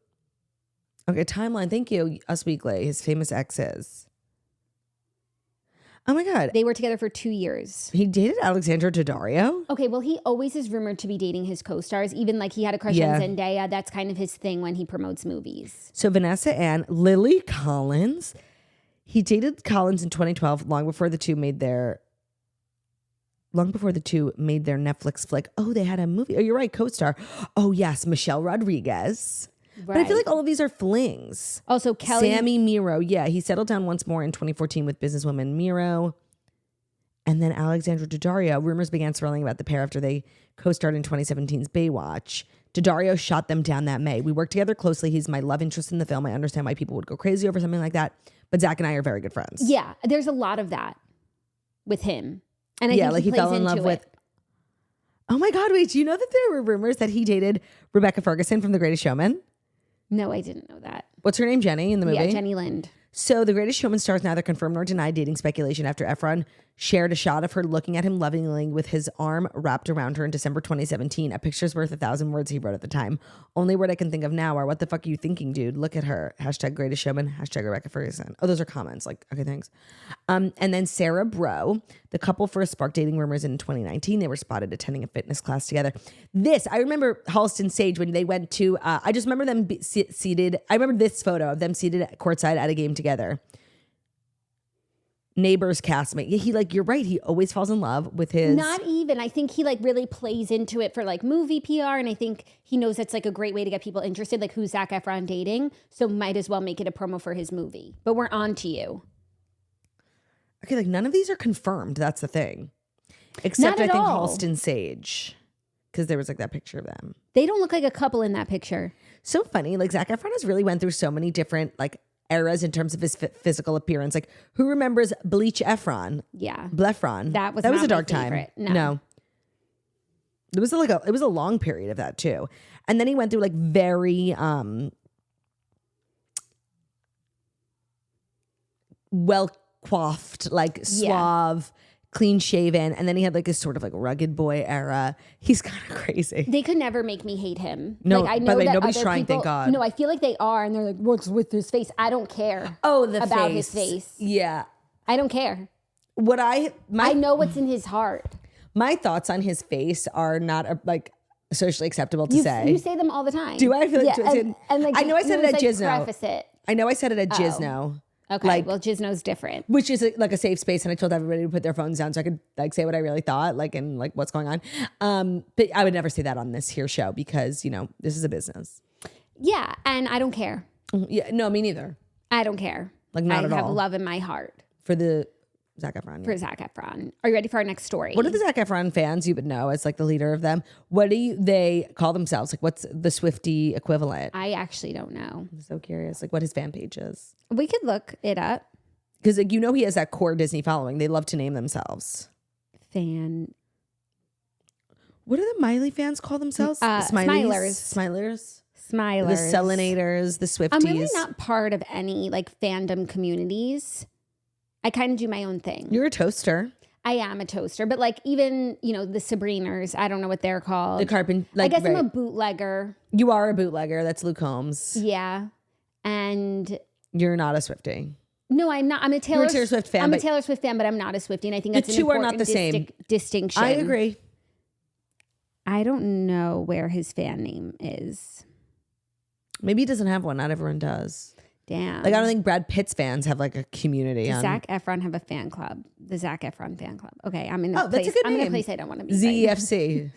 Okay, timeline. Thank you, Us Weekly. His famous exes. Oh my God. They were together for 2 years. He dated Alexandra Daddario? Okay, well, he always is rumored to be dating his co-stars. Even like he had a crush on Zendaya. That's kind of his thing when he promotes movies. So Vanessa Ann, Lily Collins. He dated Collins in 2012, long before the two made their long before the two made their Netflix flick. Oh, they had a movie. Oh, you're right. Co-star. Oh, yes. Michelle Rodriguez. Right. But I feel like all of these are flings. Also, Kelly. Sammy Miro. Yeah, he settled down once more in 2014 with businesswoman Miro. And then Alexandra Daddario. Rumors began swirling about the pair after they co-starred in 2017's Baywatch. Daddario shot them down that May. We worked together closely. He's my love interest in the film. I understand why people would go crazy over something like that. But Zach and I are very good friends. Yeah, there's a lot of that with him. And I think like he fell in love with... Oh my God, wait. Do you know that there were rumors that he dated Rebecca Ferguson from The Greatest Showman? No, I didn't know that. What's her name? Jenny in the movie? Yeah, Jenny Lind. So The Greatest Showman stars neither confirmed nor denied dating speculation after Efron shared a shot of her looking at him lovingly with his arm wrapped around her in December 2017. A picture's worth 1,000 words, he wrote at the time. Only word I can think of now are, what the fuck are you thinking, dude? Look at her. Hashtag Greatest Showman. Hashtag Rebecca Ferguson. Oh, those are comments. Like, okay, thanks. And then Sarah Bro. The couple first sparked dating rumors in 2019. They were spotted attending a fitness class together. I remember Halston Sage when they went to, I just remember them seated. I remember this photo of them seated courtside at a game together. Neighbor's castmate. Yeah, you're right. He always falls in love with his. Not even. I think he really plays into it for movie PR. And I think he knows that's a great way to get people interested. Like, who's Zac Efron dating? So might as well make it a promo for his movie. But we're on to you. Okay, none of these are confirmed. That's the thing. Except I think Halston Sage. Because there was that picture of them. They don't look like a couple in that picture. So funny. Zac Efron has really went through so many different eras in terms of his physical appearance. Who remembers Bleach Efron? Yeah. Blefron. That was a dark time. No. It was it was a long period of that too. And then he went through very well coiffed, suave, clean shaven, and then he had this sort of rugged boy era. He's kind of crazy. They could never make me hate him. No, I know by the way, that nobody's trying, thank God. No, I feel like they are, and they're like, what's with his face? I don't care. Oh, about his face. Yeah. I don't care. I know what's in his heart. My thoughts on his face are not socially acceptable to say. You say them all the time. Do I feel like I know I said it at Gizno. Preface it. I know I said it at Gizno. Okay, well, Gizno's different. Which is a safe space, and I told everybody to put their phones down so I could say what I really thought, and what's going on. But I would never say that on this here show because, this is a business. Yeah, and I don't care. Yeah, no, me neither. I don't care. Not at all. I have love in my heart. For the Zac Efron. For Zac Efron. Are you ready for our next story? What are the Zac Efron fans you would know as the leader of them? What do they call themselves? What's the Swiftie equivalent? I actually don't know. I'm so curious. What his fan page is. We could look it up. Because he has that core Disney following. They love to name themselves. Fan. What do the Miley fans call themselves? Smilers. Smilers. Smilers. The Selenators, the Swifties. I'm really not part of any fandom communities. I kind of do my own thing. You're a toaster. I am a toaster, but even, the Sabriners, I don't know what they're called. The I guess I'm a bootlegger. You are a bootlegger. That's Luke Combs. Yeah. And you're not a Swiftie. No, I'm not. I'm a Taylor Swift fan. I'm a Taylor Swift fan, but I'm not a Swiftie. And I think that's the two are not the same distinction. I agree. I don't know where his fan name is. Maybe he doesn't have one. Not everyone does. Damn. I don't think Brad Pitt's fans have a community. Does Zac Efron have a fan club? The Zac Efron fan club. Okay, I'm in a place. That's a good name. I'm in a place I don't want to be. ZEFC.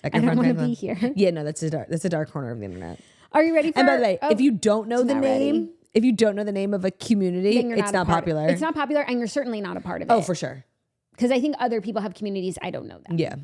I don't want to be here. Yeah, no, that's a dark corner of the internet. Are you ready for? And by the way, if you don't know the name, if you don't know the name of a community, it's not popular. It's not popular, and you're certainly not a part of it. Oh, for sure. Because I think other people have communities. I don't know that. Yeah.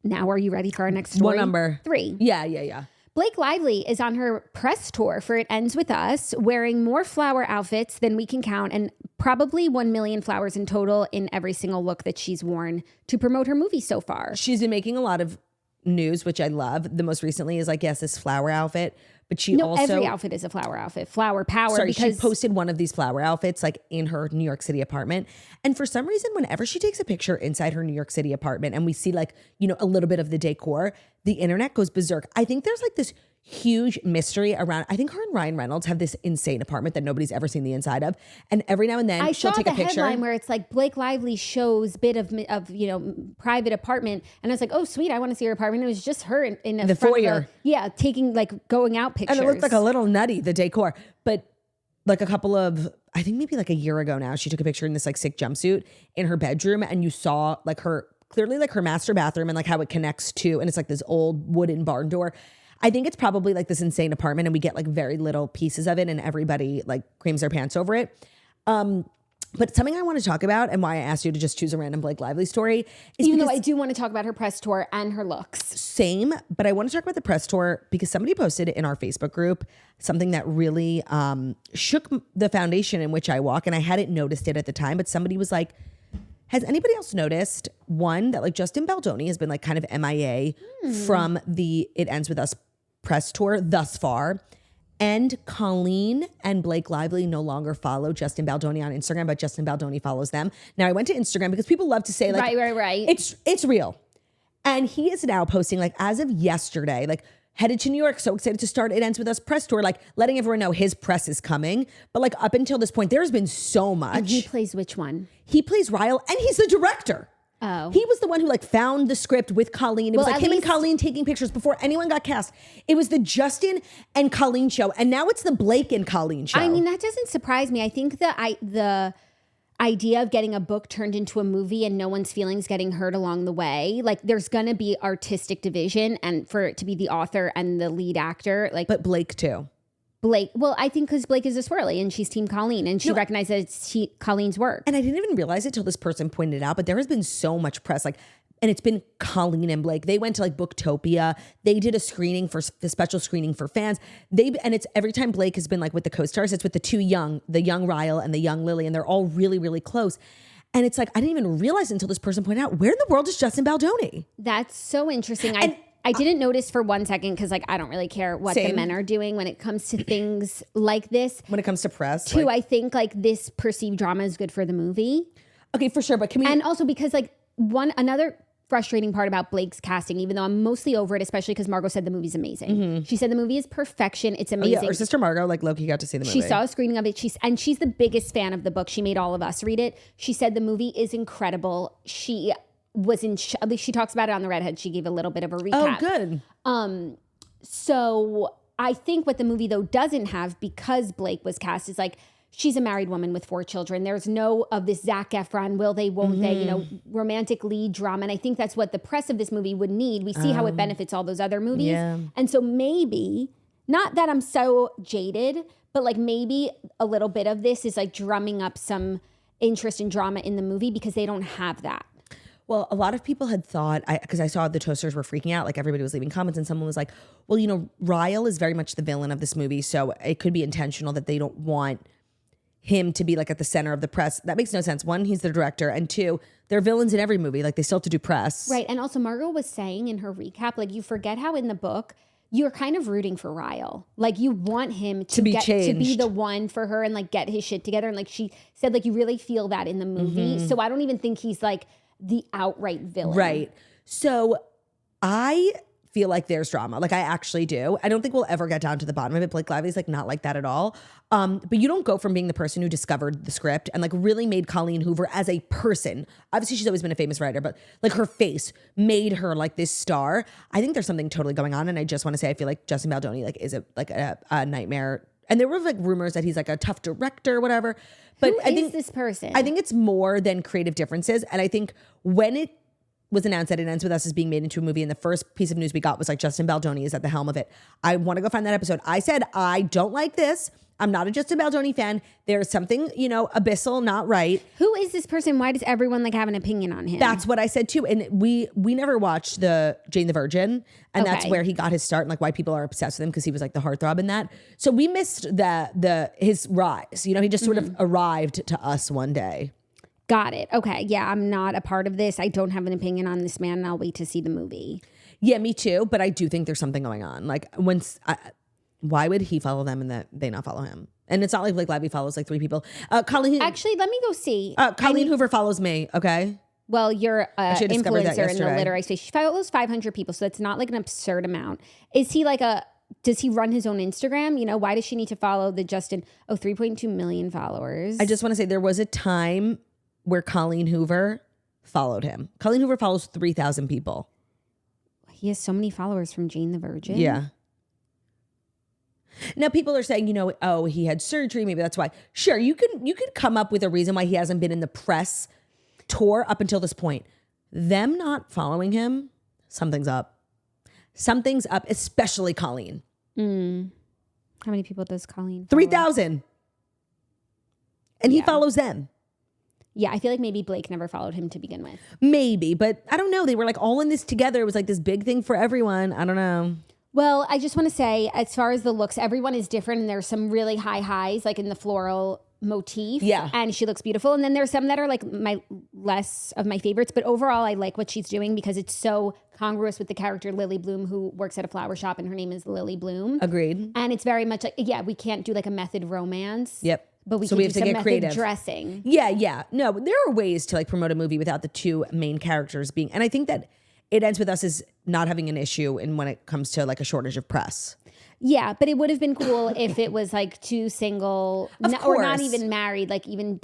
Now, are you ready for our next story? What number? 3. Yeah. Blake Lively is on her press tour for It Ends With Us, wearing more flower outfits than we can count, and probably 1 million flowers in total in every single look that she's worn to promote her movie so far. She's been making a lot of news, which I love. The most recently is this flower outfit, but she also every outfit is a flower outfit. Flower power. Sorry, she posted one of these flower outfits in her New York City apartment, and for some reason, whenever she takes a picture inside her New York City apartment, and we see a little bit of the decor, the internet goes berserk. I think there's this huge mystery around. I think her and Ryan Reynolds have this insane apartment that nobody's ever seen the inside of, and every now and then she'll take a picture. I saw the headline where it's Blake Lively shows bit of private apartment, and I was like, oh sweet, I want to see her apartment. It was just her in the foyer, taking going out pictures, and it looked a little nutty, the decor, but a couple of I think maybe like a year ago now, she took a picture in this like sick jumpsuit in her bedroom, and you saw like her, clearly like her master bathroom and like how it connects to, and it's like this old wooden barn door. I think it's probably like this insane apartment, and we get like very little pieces of it, and everybody like creams their pants over it. But something I want to talk about, and why I asked you to just choose a random Blake Lively story, is even though I do want to talk about her press tour and her looks. Same, but I want to talk about the press tour because somebody posted in our Facebook group something that really shook the foundation in which I walk, and I hadn't noticed it at the time, but somebody was like, has anybody else noticed, one, that like Justin Baldoni has been like kind of MIA from the It Ends With Us press tour thus far, and Colleen and Blake Lively no longer follow Justin Baldoni on Instagram, but Justin Baldoni follows them. Now I went to Instagram because people love to say like, right. It's real. And he is now posting like as of yesterday, like headed to New York, so excited to start It Ends With Us press tour, like letting everyone know his press is coming. But like up until this point, there's been so much. And he plays which one? He plays Ryle, and he's the director. Oh. He was the one who like found the script with Colleen. It was like him and Colleen taking pictures before anyone got cast. It was the Justin and Colleen show, and now it's the Blake and Colleen show. I mean, that doesn't surprise me. I think the idea of getting a book turned into a movie and no one's feelings getting hurt along the way, like there's gonna be artistic division, and for it to be the author and the lead actor, like, but Blake too. Blake, well, I think because Blake is a swirly and she's Team Colleen, and she recognizes it's Colleen's work. And I didn't even realize it till this person pointed it out, but there has been so much press, like, and it's been Colleen and Blake. They went to like Booktopia. They did a screening for the special screening for fans. And it's every time Blake has been like with the co-stars, it's with the young Ryle and the young Lily, and they're all really, really close. And it's like, I didn't even realize until this person pointed out, where in the world is Justin Baldoni? That's so interesting. I didn't notice for one second because like I don't really care what the men are doing when it comes to things like this. When it comes to press. Two, I think like this perceived drama is good for the movie. Okay, for sure. But can we... And also because like another frustrating part about Blake's casting, even though I'm mostly over it, especially because Margot said the movie's amazing. Mm-hmm. She said the movie is perfection. It's amazing. Oh, yeah, her sister Margot, like Loki got to see the movie. She saw a screening of it. She's the biggest fan of the book. She made all of us read it. She said the movie is incredible. She was at least she talks about it on The Redhead. She gave a little bit of a recap. Oh, good. So I think what the movie though doesn't have, because Blake was cast, is like she's a married woman with 4 children. There's no of this Zac Efron, will they, won't they, romantic lead drama. And I think that's what the press of this movie would need. We see how it benefits all those other movies. Yeah. And so maybe, not that I'm so jaded, but like maybe a little bit of this is like drumming up some interest in drama in the movie because they don't have that. Well, a lot of people had thought, because I saw the toasters were freaking out, like everybody was leaving comments, and someone was like, well, Ryle is very much the villain of this movie, so it could be intentional that they don't want him to be like at the center of the press. That makes no sense. 1, he's the director, and 2, they're villains in every movie. Like they still have to do press. Right, and also Margot was saying in her recap, like you forget how in the book, you're kind of rooting for Ryle. Like you want him to be the one for her and like get his shit together. And like she said, like you really feel that in the movie. Mm-hmm. So I don't even think he's like the outright villain. Right. So I feel like there's drama. Like I actually do. I don't think we'll ever get down to the bottom of it. Blake Lively's like not like that at all. But you don't go from being the person who discovered the script and like really made Colleen Hoover as a person. Obviously she's always been a famous writer, but like her face made her like this star. I think there's something totally going on. And I just want to say, I feel like Justin Baldoni like is a nightmare. And there were like rumors that he's like a tough director or whatever. But I think this person? I think it's more than creative differences. And I think when it was announced that It Ends With Us is being made into a movie, and the first piece of news we got was like Justin Baldoni is at the helm of it. I want to go find that episode. I said, I don't like this. I'm not a Justin Baldoni fan. There's something, abyssal, not right. Who is this person? Why does everyone like have an opinion on him? That's what I said too. And we never watched the Jane the Virgin, and that's where he got his start, and like why people are obsessed with him because he was like the heartthrob in that. So we missed his rise. He just sort of arrived to us one day. Got it. Okay. Yeah, I'm not a part of this. I don't have an opinion on this man, and I'll wait to see the movie. Yeah, me too. But I do think there's something going on. Like why would he follow them and that they not follow him? And it's not like Blake Lively follows like 3 people. Colleen. Actually, let me go see. Colleen Hoover follows me. Okay. Well, you're an influencer in the literary space. She follows 500 people, so it's not like an absurd amount. Is he like does he run his own Instagram? Why does she need to follow the Justin? 3.2 million followers. I just want to say there was a time where Colleen Hoover followed him. Colleen Hoover follows 3,000 people. He has so many followers from Jane the Virgin. Yeah. Now people are saying, oh, he had surgery. Maybe that's why. Sure, you could come up with a reason why he hasn't been in the press tour up until this point. Them not following him, something's up. Something's up, especially Colleen. How many people does Colleen follow? 3,000. And he follows them. Yeah, I feel like maybe Blake never followed him to begin with. Maybe, but I don't know. They were like all in this together. It was like this big thing for everyone. I don't know. Well, I just want to say, as far as the looks, everyone is different. And there's some really high highs, like in the floral motif. Yeah. And she looks beautiful. And then there's some that are like less of my favorites. But overall, I like what she's doing because it's so congruous with the character Lily Bloom, who works at a flower shop and her name is Lily Bloom. Agreed. And it's very much like, we can't do like a method romance. Yep. But we can do some method creative dressing. Yeah. No, there are ways to like promote a movie without the two main characters being, and I think that it ends with us as not having an issue in when it comes to like a shortage of press. Yeah, but it would have been cool if it was like two single, or not even married, like even,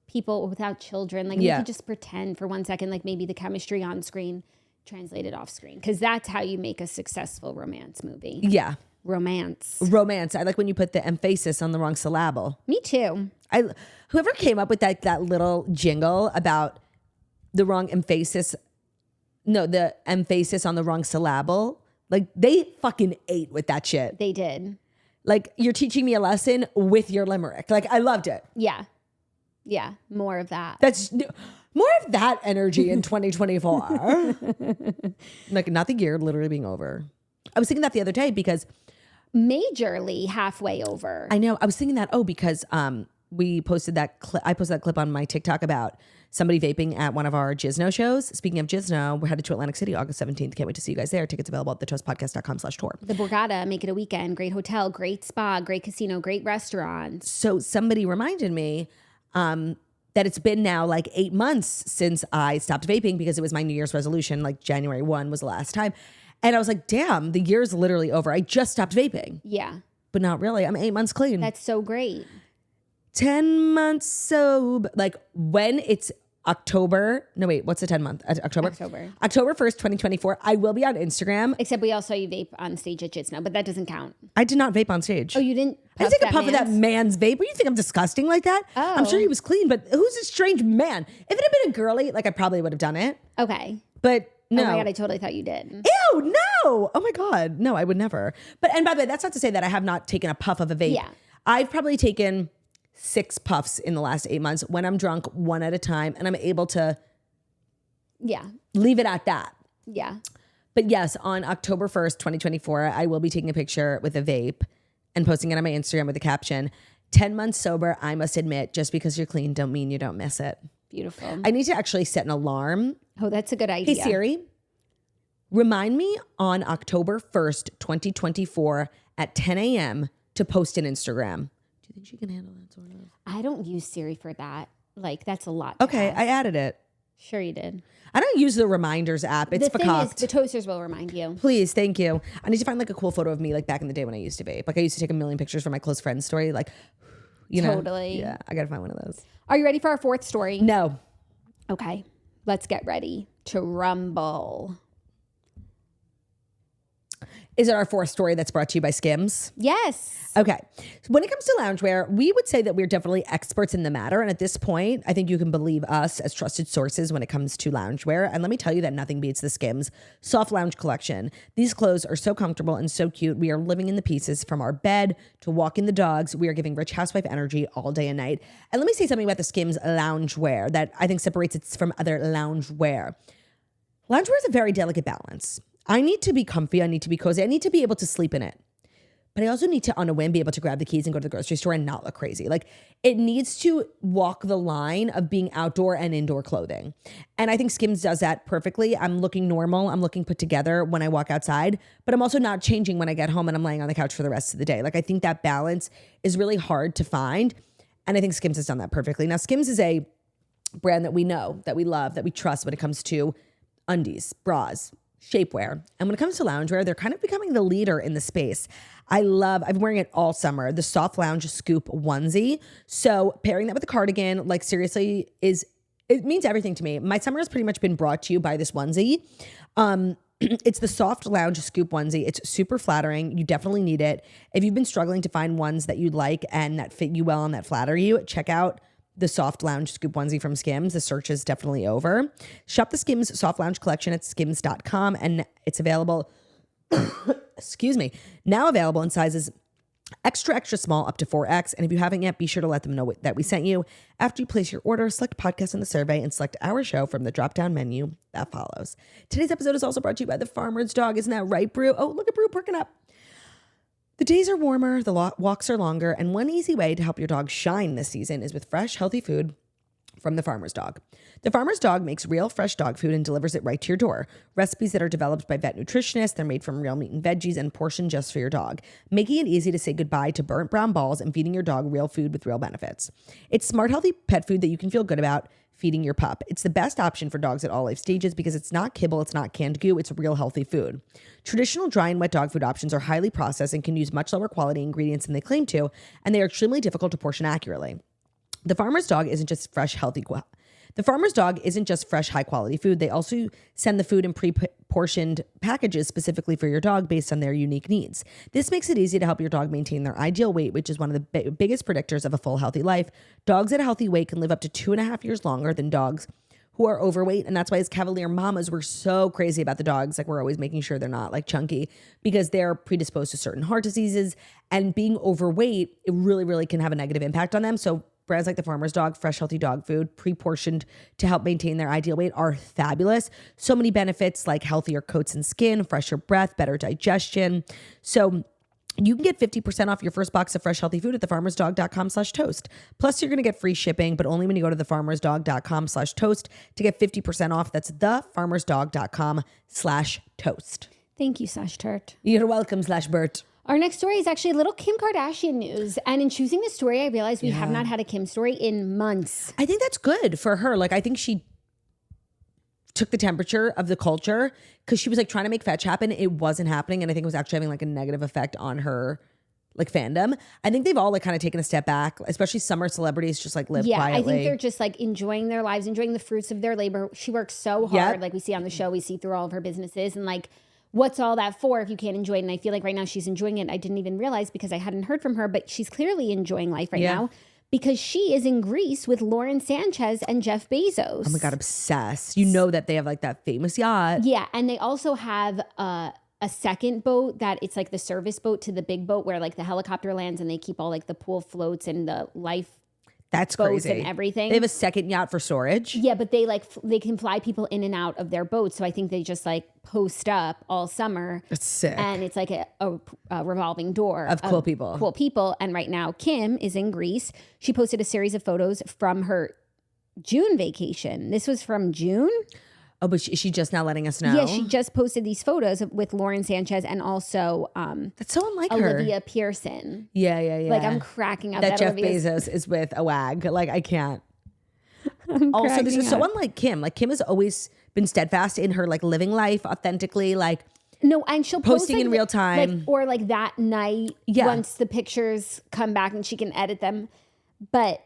people without children. Like you could just pretend for 1 second, like maybe the chemistry on screen translated off screen. Because that's how you make a successful romance movie. Yeah. Romance. I like when you put the emphasis on the wrong syllable. Me too. Whoever came up with that little jingle about the wrong emphasis, the emphasis on the wrong syllable, like they fucking ate with that shit. They did. Like you're teaching me a lesson with your limerick. Like I loved it. Yeah. Yeah. More of that. That's more of that energy in 2024. Like not the year literally being over. I was thinking that the other day because majorly halfway over. I know. I was thinking that, because we posted that clip. I posted that clip on my TikTok about somebody vaping at one of our Gizno shows. Speaking of Gizno, we're headed to Atlantic City August 17th. Can't wait to see you guys there. Tickets available at thetoastpodcast.com/tour. The Borgata, make it a weekend. Great hotel, great spa, great casino, great restaurants. So somebody reminded me that it's been now like 8 months since I stopped vaping because it was my New Year's resolution. Like January 1 was the last time. And I was like, damn, the year's literally over. I just stopped vaping. Yeah. But not really. I'm 8 months clean. That's so great. 10 months sober. Like when it's October. No, wait, what's the 10 month? October 1st, 2024. I will be on Instagram. Except we all saw you vape on stage at Jits now, but that doesn't count. I did not vape on stage. Oh, you didn't? I didn't take a puff of that man's vape. What do you think? I'm disgusting like that? Oh. I'm sure he was clean, but who's this strange man? If it had been a girly, like I probably would have done it. Okay. But no. Oh my God, I totally thought you did. Ew, no. Oh my God. No, I would never. And by the way, that's not to say that I have not taken a puff of a vape. Yeah. I've probably taken 6 puffs in the last 8 months when I'm drunk, one at a time, and I'm able to leave it at that. Yeah. But yes, on October 1st, 2024, I will be taking a picture with a vape and posting it on my Instagram with the caption, 10 months sober, I must admit, just because you're clean don't mean you don't miss it. Beautiful. I need to actually set an alarm. Oh, that's a good idea. Hey, Siri, remind me on October 1st, 2024 at 10 a.m. to post an Instagram. Do you think she can handle that sort of? I don't use Siri for that. Like, that's a lot. Okay, I added it. Sure you did. I don't use the reminders app. It's the thing is, the toasters will remind you. Please, thank you. I need to find like a cool photo of me like back in the day when I used to vape. Like I used to take a million pictures for my close friends story. Like, you know. Totally. Yeah, I gotta find one of those. Are you ready for our 4th story? No. Okay, let's get ready to rumble. Is it our 4th story that's brought to you by Skims? Yes. Okay. So when it comes to loungewear, we would say that we're definitely experts in the matter. And at this point, I think you can believe us as trusted sources when it comes to loungewear. And let me tell you that nothing beats the Skims Soft Lounge Collection. These clothes are so comfortable and so cute. We are living in the pieces from our bed to walking the dogs. We are giving Rich Housewife energy all day and night. And let me say something about the Skims loungewear that I think separates it from other loungewear. Loungewear is a very delicate balance. I need to be comfy. I need to be cozy. I need to be able to sleep in it. But I also need to, on a whim, be able to grab the keys and go to the grocery store and not look crazy. Like, it needs to walk the line of being outdoor and indoor clothing. And I think Skims does that perfectly. I'm looking normal. I'm looking put together when I walk outside. But I'm also not changing when I get home and I'm laying on the couch for the rest of the day. Like, I think that balance is really hard to find. And I think Skims has done that perfectly. Now, Skims is a brand that we know, that we love, that we trust when it comes to undies, bras, shapewear. And when it comes to loungewear, they're kind of becoming the leader in the space. I've been wearing it all summer, the Soft Lounge Scoop onesie. So pairing that with a cardigan, like seriously, it means everything to me. My summer has pretty much been brought to you by this onesie. It's the Soft Lounge Scoop onesie. It's super flattering. You definitely need it. If you've been struggling to find ones that you like and that fit you well and that flatter you, check out the Soft Lounge Scoop onesie from Skims. The search is definitely over. Shop the Skims Soft Lounge collection at skims.com, and it's available, now available in sizes extra small up to 4X. And if you haven't yet, be sure to let them know that we sent you. After you place your order, select podcast in the survey and select our show from the drop-down menu that follows. Today's episode is also brought to you by the Farmer's Dog. Isn't that right, Brew? Oh, look at Brew perking up. The days are warmer, the walks are longer, and one easy way to help your dog shine this season is with fresh, healthy food from the Farmer's Dog. The Farmer's Dog makes real, fresh dog food and delivers it right to your door. Recipes that are developed by vet nutritionists, they're made from real meat and veggies and portioned just for your dog, making it easy to say goodbye to burnt brown balls and feeding your dog real food with real benefits. It's smart, healthy pet food that you can feel good about feeding your pup. It's the best option for dogs at all life stages because it's not kibble, it's not canned goo, it's real healthy food. Traditional dry and wet dog food options are highly processed and can use much lower quality ingredients than they claim to, and they are extremely difficult to portion accurately. The Farmer's Dog isn't just fresh, high quality food. They also send the food in pre-portioned packages specifically for your dog based on their unique needs. This makes it easy to help your dog maintain their ideal weight, which is one of the biggest predictors of a full, healthy life. Dogs at a healthy weight can live up to 2.5 years longer than dogs who are overweight. And that's why as Cavalier mamas, we're so crazy about the dogs. Like, we're always making sure they're not like chunky because they're predisposed to certain heart diseases, and being overweight, it really, really can have a negative impact on them. So brands like the Farmer's Dog, fresh, healthy dog food, pre-portioned to help maintain their ideal weight, are fabulous. So many benefits like healthier coats and skin, fresher breath, better digestion. So you can get 50% off your first box of fresh, healthy food at thefarmersdog.com/toast. Plus, you're going to get free shipping, but only when you go to thefarmersdog.com/toast to get 50% off. That's thefarmersdog.com/toast. Thank you, /Turt. You're welcome, /Bert. Our next story is actually a little Kim Kardashian news. And in choosing this story, I realized we have not had a Kim story in months. I think that's good for her. Like, I think she took the temperature of the culture because she was like trying to make fetch happen. It wasn't happening. And I think it was actually having like a negative effect on her like fandom. I think they've all like kind of taken a step back, especially summer celebrities just like live quietly. I think they're just like enjoying their lives, enjoying the fruits of their labor. She works so hard. Like we see on the show, we see through all of her businesses, and like, what's all that for if you can't enjoy it? And I feel like right now she's enjoying it. I didn't even realize because I hadn't heard from her, but she's clearly enjoying life right now because she is in Greece with Lauren Sanchez and Jeff Bezos. Oh my God, obsessed. You know that they have like that famous yacht. Yeah, and they also have a second boat that it's like the service boat to the big boat where like the helicopter lands and they keep all like the pool floats and the life That's boats crazy. and everything. They have a second yacht for storage. Yeah, but they like they can fly people in and out of their boats. So I think they just like post up all summer. That's sick. And it's like a revolving door of cool people. Cool people. And right now Kim is in Greece. She posted a series of photos from her June vacation. This was from June. Oh, but is she just now letting us know? Yeah, she just posted these photos with Lauren Sanchez and also that's so unlike Olivia her. Pearson. Yeah. Like, I'm cracking up that Jeff Bezos is with a wag. Like, I can't. Also, this is so unlike Kim. Like, Kim has always been steadfast in her like living life authentically. Like, no, and she'll posting post, in real time, or like that night once the pictures come back and she can edit them. But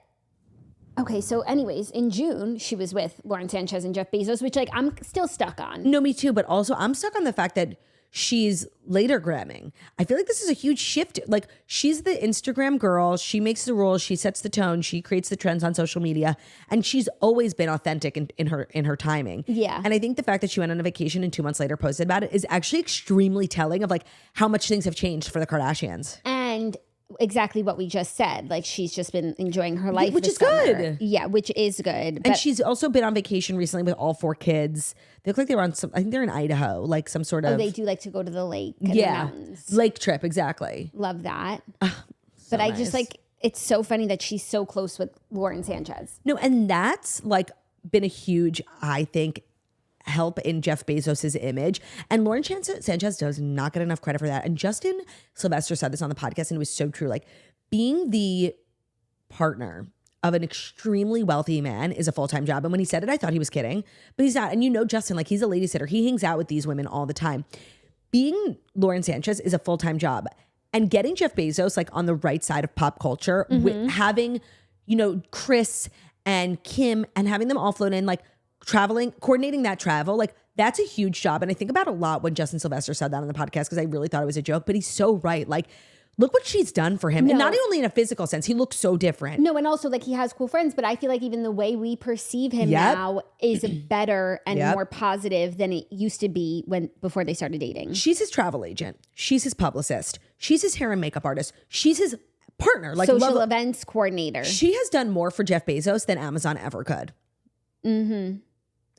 okay, so anyways, in June, she was with Lauren Sanchez and Jeff Bezos, which like I'm still stuck on. No, me too. But also I'm stuck on the fact that she's later gramming. I feel like this is a huge shift. Like, she's the Instagram girl. She makes the rules. She sets the tone. She creates the trends on social media. And she's always been authentic in her timing. Yeah. And I think the fact that she went on a vacation and 2 months later posted about it is actually extremely telling of like how much things have changed for the Kardashians. And exactly what we just said. Like, she's just been enjoying her life, which is summer. good. Yeah, which is good. And she's also been on vacation recently with all 4 kids. They look like they were on some, I think they're in Idaho, like some sort of. Oh, they do like to go to the lake and the mountains. Lake trip, exactly. Love that. So but I just like, it's so funny that she's so close with Lauren Sanchez. No, and that's like been a huge, I think, help in Jeff Bezos's image. And Lauren Sanchez does not get enough credit for that. And Justin Sylvester said this on the podcast, and it was so true. Like, being the partner of an extremely wealthy man is a full-time job. And when he said it, I thought he was kidding, but he's not. And you know Justin, like, he's a lady sitter. He hangs out with these women all the time. Being Lauren Sanchez is a full-time job. And getting Jeff Bezos like on the right side of pop culture, with having, you know, Chris and Kim and having them all flown in, like, traveling, coordinating that travel, like, That's a huge job. And I think about a lot when Justin Sylvester said that on the podcast because I really thought it was a joke, but he's so right. Like, look what she's done for him. No. And not only in a physical sense, he looks so different. No, and also like he has cool friends, but I feel like even the way we perceive him now is better and more positive than it used to be before they started dating. She's his travel agent. She's his publicist. She's his hair and makeup artist. She's his partner. Like social events coordinator. She has done more for Jeff Bezos than Amazon ever could. Mm-hmm.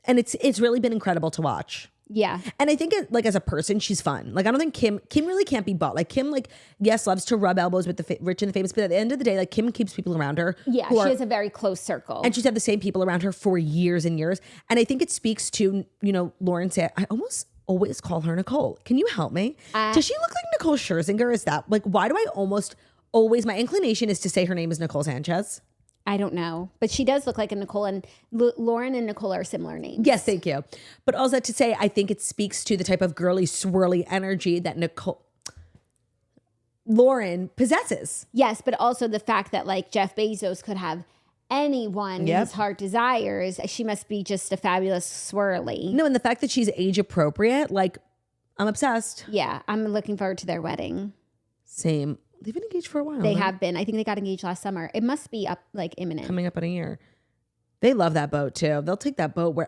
And it's really been incredible to watch. Yeah. And I think like as a person, she's fun. Like I don't think Kim really can't be bought. Like Kim, like, yes, loves to rub elbows with the rich and the famous, but at the end of the day, like Kim keeps people around her. Yeah, she has a very close circle. And she's had the same people around her for years and years. And I think it speaks to, Lauren said, I almost always call her Nicole. Can you help me? Does she look like Nicole Scherzinger? Is that like, why do I almost always, my inclination is to say her name is Nicole Sanchez. I don't know, but she does look like a Nicole, and Lauren and Nicole are similar names. Yes, thank you. But also to say, I think it speaks to the type of girly, swirly energy that Lauren possesses. Yes, but also the fact that like Jeff Bezos could have anyone his heart desires. She must be just a fabulous swirly. No, and the fact that she's age appropriate, like, I'm obsessed. Yeah, I'm looking forward to their wedding. Same. They've been engaged for a while. They have been. I think they got engaged last summer. It must be up like imminent. Coming up in a year. They love that boat too. They'll take that boat where,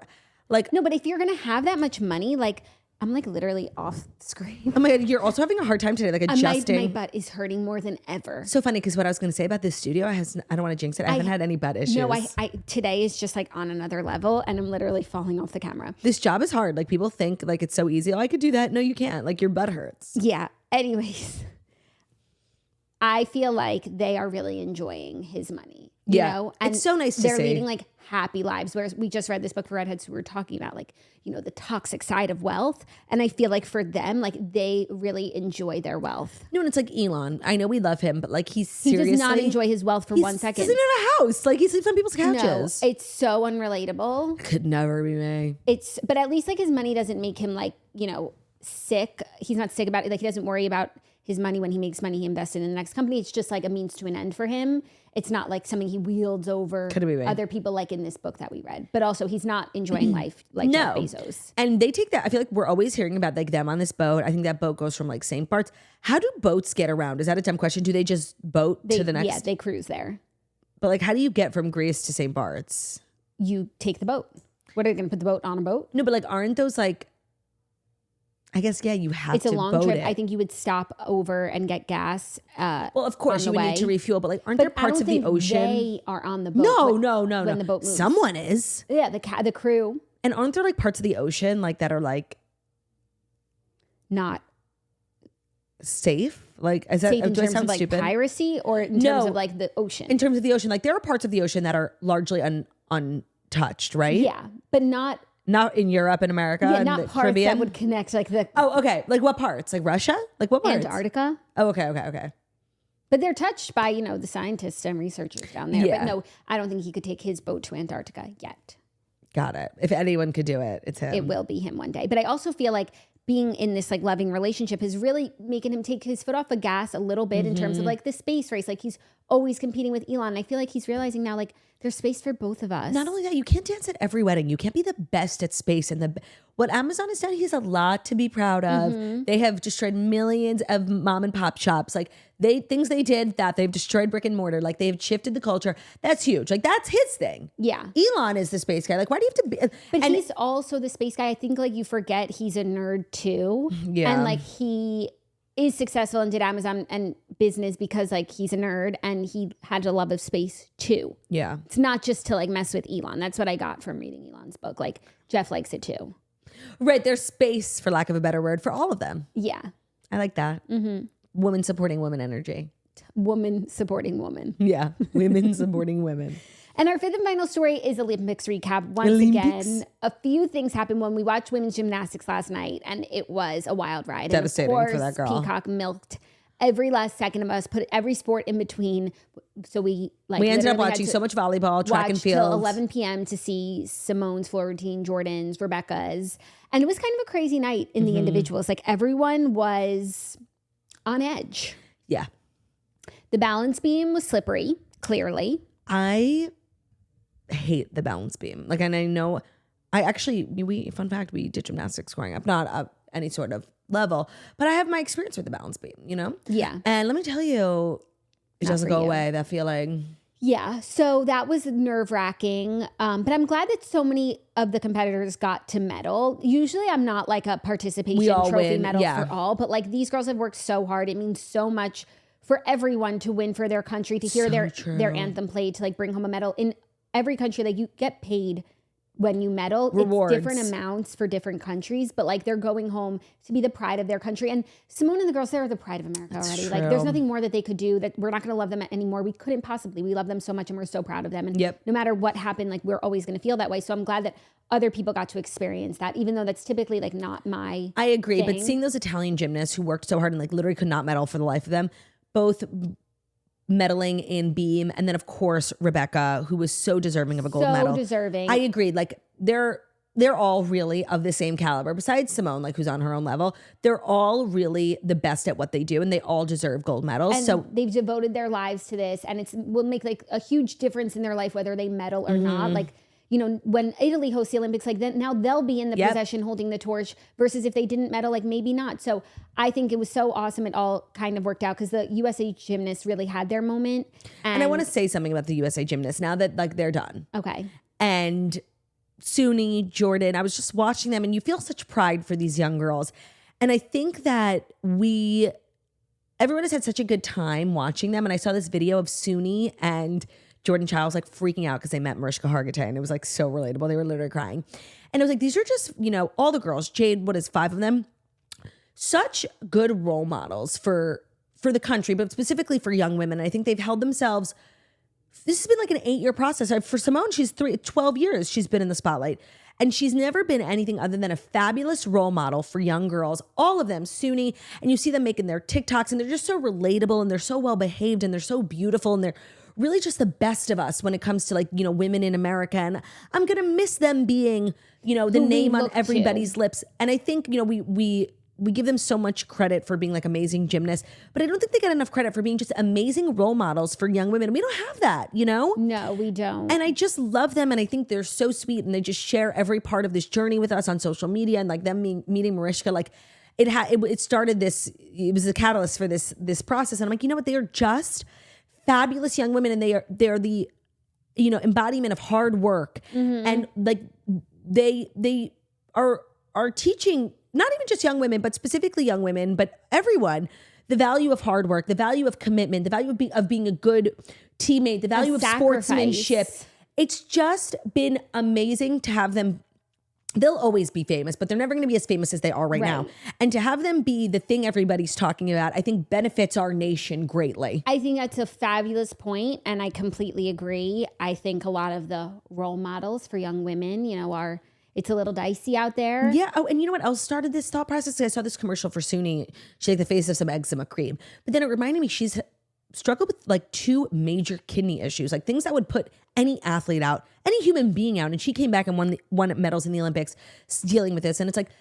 like. No, but if you're going to have that much money, like, I'm like literally off screen. Oh my God, you're also having a hard time today, like adjusting. My butt is hurting more than ever. So funny, because what I was going to say about this studio, I don't want to jinx it. I haven't had any butt issues. No, I today is just like on another level, and I'm literally falling off the camera. This job is hard. Like people think like it's so easy. Oh, I could do that. No, you can't. Like your butt hurts. Yeah. Anyways. I feel like they are really enjoying his money. You know? And it's so nice to see. They're leading like happy lives. Whereas we just read this book for Redheads who were talking about like, the toxic side of wealth. And I feel like for them, like they really enjoy their wealth. No, and it's like Elon. I know we love him, but like he does not enjoy his wealth for 1 second. He doesn't have a house. Like he sleeps on people's couches. No, it's so unrelatable. Could never be me. But at least like his money doesn't make him like, sick. He's not sick about it. Like he doesn't worry about his money. When he makes money, he invests in the next company. It's just like a means to an end for him. It's not like something he wields over other people like in this book that we read. But also he's not enjoying life like Jeff Bezos. And they take that. I feel like we're always hearing about like them on this boat. I think that boat goes from like St. Bart's. How do boats get around? Is that a dumb question? Do they just boat to the next? Yeah, they cruise there. But like, how do you get from Greece to St. Bart's? You take the boat. What, are they going to put the boat on a boat? No, but like, aren't those like, I guess, yeah, you have to boat it. It's a long trip. I think you would stop over and get gas. Well, of course, you would need to refuel, but like, aren't there parts of the ocean? They are on the boat. No. When the boat moves. Someone is. Yeah, the crew. And aren't there like parts of the ocean like that are like not safe? Like, is that safe in do I terms sound of like stupid? Piracy, or in terms of like the ocean? In terms of the ocean, like there are parts of the ocean that are largely untouched, right? Yeah, but not in Europe and America. Yeah, and not the parts Caribbean that would connect like the. Oh, okay. Like what parts? Like Russia? Like what parts? Antarctica. Oh, okay. But they're touched by the scientists and researchers down there. Yeah. But no, I don't think he could take his boat to Antarctica yet. Got it. If anyone could do it, it's him. It will be him one day. But I also feel like being in this like loving relationship is really making him take his foot off the gas a little bit in terms of like the space race. Like he's always competing with Elon. And I feel like he's realizing now like there's space for both of us. Not only that, you can't dance at every wedding. You can't be the best at space. And what Amazon has done, he has a lot to be proud of. They have destroyed millions of mom and pop shops. Like things they did that they've destroyed brick and mortar. Like they've shifted the culture. That's huge. Like that's his thing. Yeah. Elon is the space guy. Like why do you have to be? But he's also the space guy. I think like you forget he's a nerd too. Yeah. And like he is successful and did Amazon and business because like he's a nerd and he had a love of space too. Yeah. It's not just to like mess with Elon. That's what I got from reading Elon's book. Like Jeff likes it too. Right. There's space, for lack of a better word, for all of them. Yeah. I like that. Woman supporting woman energy. Woman supporting woman. Yeah. Women supporting women. And our fifth and final story is Olympics recap. Once again, a few things happened when we watched women's gymnastics last night, and it was a wild ride. Devastating and of course, for that girl. Peacock milked every last second of us, put every sport in between. So we ended up watching so much volleyball, track and field. Till 11 p.m. to see Simone's floor routine, Jordan's, Rebecca's. And it was kind of a crazy night in the individuals. Like everyone was on edge. Yeah. The balance beam was slippery, clearly. I hate the balance beam. Like, and I know fun fact, we did gymnastics growing up, not up any sort of level, but I have my experience with the balance beam, you know? Yeah. And let me tell you, it doesn't go away, that feeling. Yeah. So that was nerve wracking. But I'm glad that so many of the competitors got to medal. Usually I'm not like a participation trophy medal for all, but like these girls have worked so hard. It means so much for everyone to win for their country, to hear their anthem played, to like bring home a medal. In every country, like you get paid when you medal. Rewards. It's different amounts for different countries, but like they're going home to be the pride of their country. And Simone and the girls, they're the pride of America already. Like there's nothing more that they could do, that we're not going to love them anymore. We couldn't possibly. We love them so much and we're so proud of them. And no matter what happened, like we're always going to feel that way. So I'm glad that other people got to experience that, even though that's typically like not my I agree, thing. But seeing those Italian gymnasts who worked so hard and like literally could not medal for the life of them, both medaling in beam, and then of course Rebecca, who was so deserving of a gold medal. So deserving. I agreed. Like they're all really of the same caliber. Besides Simone, like who's on her own level, they're all really the best at what they do, and they all deserve gold medals. And so they've devoted their lives to this, and will make like a huge difference in their life whether they medal or not. Like, you know, when Italy hosts the Olympics, like then now they'll be in the possession holding the torch, versus if they didn't medal, like maybe not. So I think it was so awesome. It all kind of worked out because the USA gymnasts really had their moment. And I want to say something about the USA gymnasts now that like they're done. Okay. And Suni, Jordan, I was just watching them, and you feel such pride for these young girls. And I think that everyone has had such a good time watching them. And I saw this video of Suni and Jordan Childs like freaking out because they met Mariska Hargitay, and it was like so relatable. They were literally crying. And it was like, these are just, you know, all the girls, Jade, what is 5 of them? Such good role models for the country, but specifically for young women. And I think they've held themselves. This has been like an 8-year process. For Simone, she's 12 years she's been in the spotlight. And she's never been anything other than a fabulous role model for young girls. All of them, Suni, and you see them making their TikToks, and they're just so relatable, and they're so well behaved, and they're so beautiful, and they're really just the best of us when it comes to like, you know, women in America. And I'm going to miss them being, you know, the name on everybody's lips. And I think, you know, we give them so much credit for being like amazing gymnasts, but I don't think they get enough credit for being just amazing role models for young women. We don't have that, you know? No, we don't. And I just love them. And I think they're so sweet, and they just share every part of this journey with us on social media, and like them meeting Mariska, like it started this, it was the catalyst for this process. And I'm like, you know what? They are just fabulous young women, and they're the, you know, embodiment of hard work. And like they are teaching not even just young women, but specifically young women, but everyone, the value of hard work, the value of commitment, the value of being a good teammate, the value of sportsmanship. It's just been amazing to have them. They'll always be famous, but they're never going to be as famous as they are right now. And to have them be the thing everybody's talking about, I think benefits our nation greatly. I think that's a fabulous point, and I completely agree. I think a lot of the role models for young women, you know, it's a little dicey out there. Yeah. Oh, and you know what else started this thought process? I saw this commercial for Suni. She's like the face of some eczema cream. But then it reminded me she's struggled with like 2 major kidney issues, like things that would put any athlete out, any human being out. And she came back and won medals in the Olympics dealing with this. And it's like,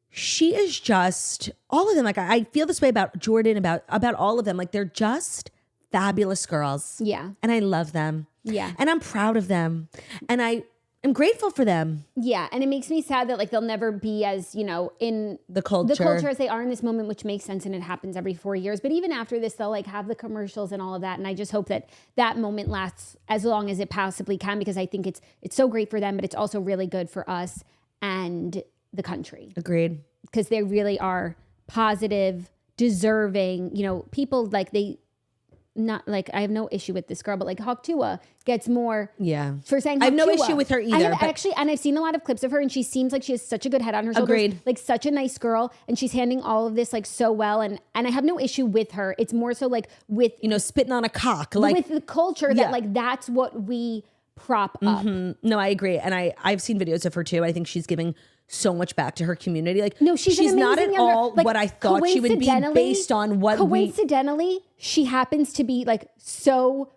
she is just, all of them. Like I feel this way about Jordan, about all of them. Like they're just fabulous girls. Yeah. And I love them. Yeah. And I'm proud of them. And I'm grateful for them. Yeah, and it makes me sad that like they'll never be as, you know, in the culture as they are in this moment, which makes sense, and it happens every 4 years. But even after this, they'll like have the commercials and all of that, and I just hope that moment lasts as long as it possibly can, because I think it's so great for them, but it's also really good for us and the country. Agreed. Because they really are positive, deserving, you know, people like not like, I have no issue with this girl, but like Hawktua gets more for saying Hawktua. I have no issue with her either. And I've seen a lot of clips of her, and she seems like she has such a good head on her shoulders. Agreed. Like such a nice girl, and she's handling all of this like so well, and I have no issue with her. It's more so like with, you know, spitting on a cock, like with the culture that like that's what we prop up. No, I agree. And I've seen videos of her too. I think she's giving so much back to her community. Like, no, she's not at all like, what I thought she would be based on what coincidentally she happens to be like so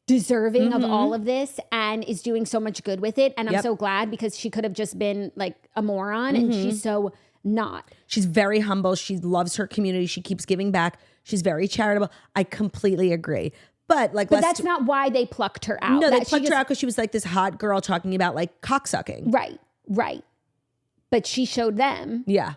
deserving of all of this and is doing so much good with it. And I'm so glad, because she could have just been like a moron, and she's so not. She's very humble. She loves her community. She keeps giving back. She's very charitable. I completely agree. But that's not why they plucked her out. No, they plucked her out because she was like this hot girl talking about like cocksucking. Right. Right. But she showed them. Yeah.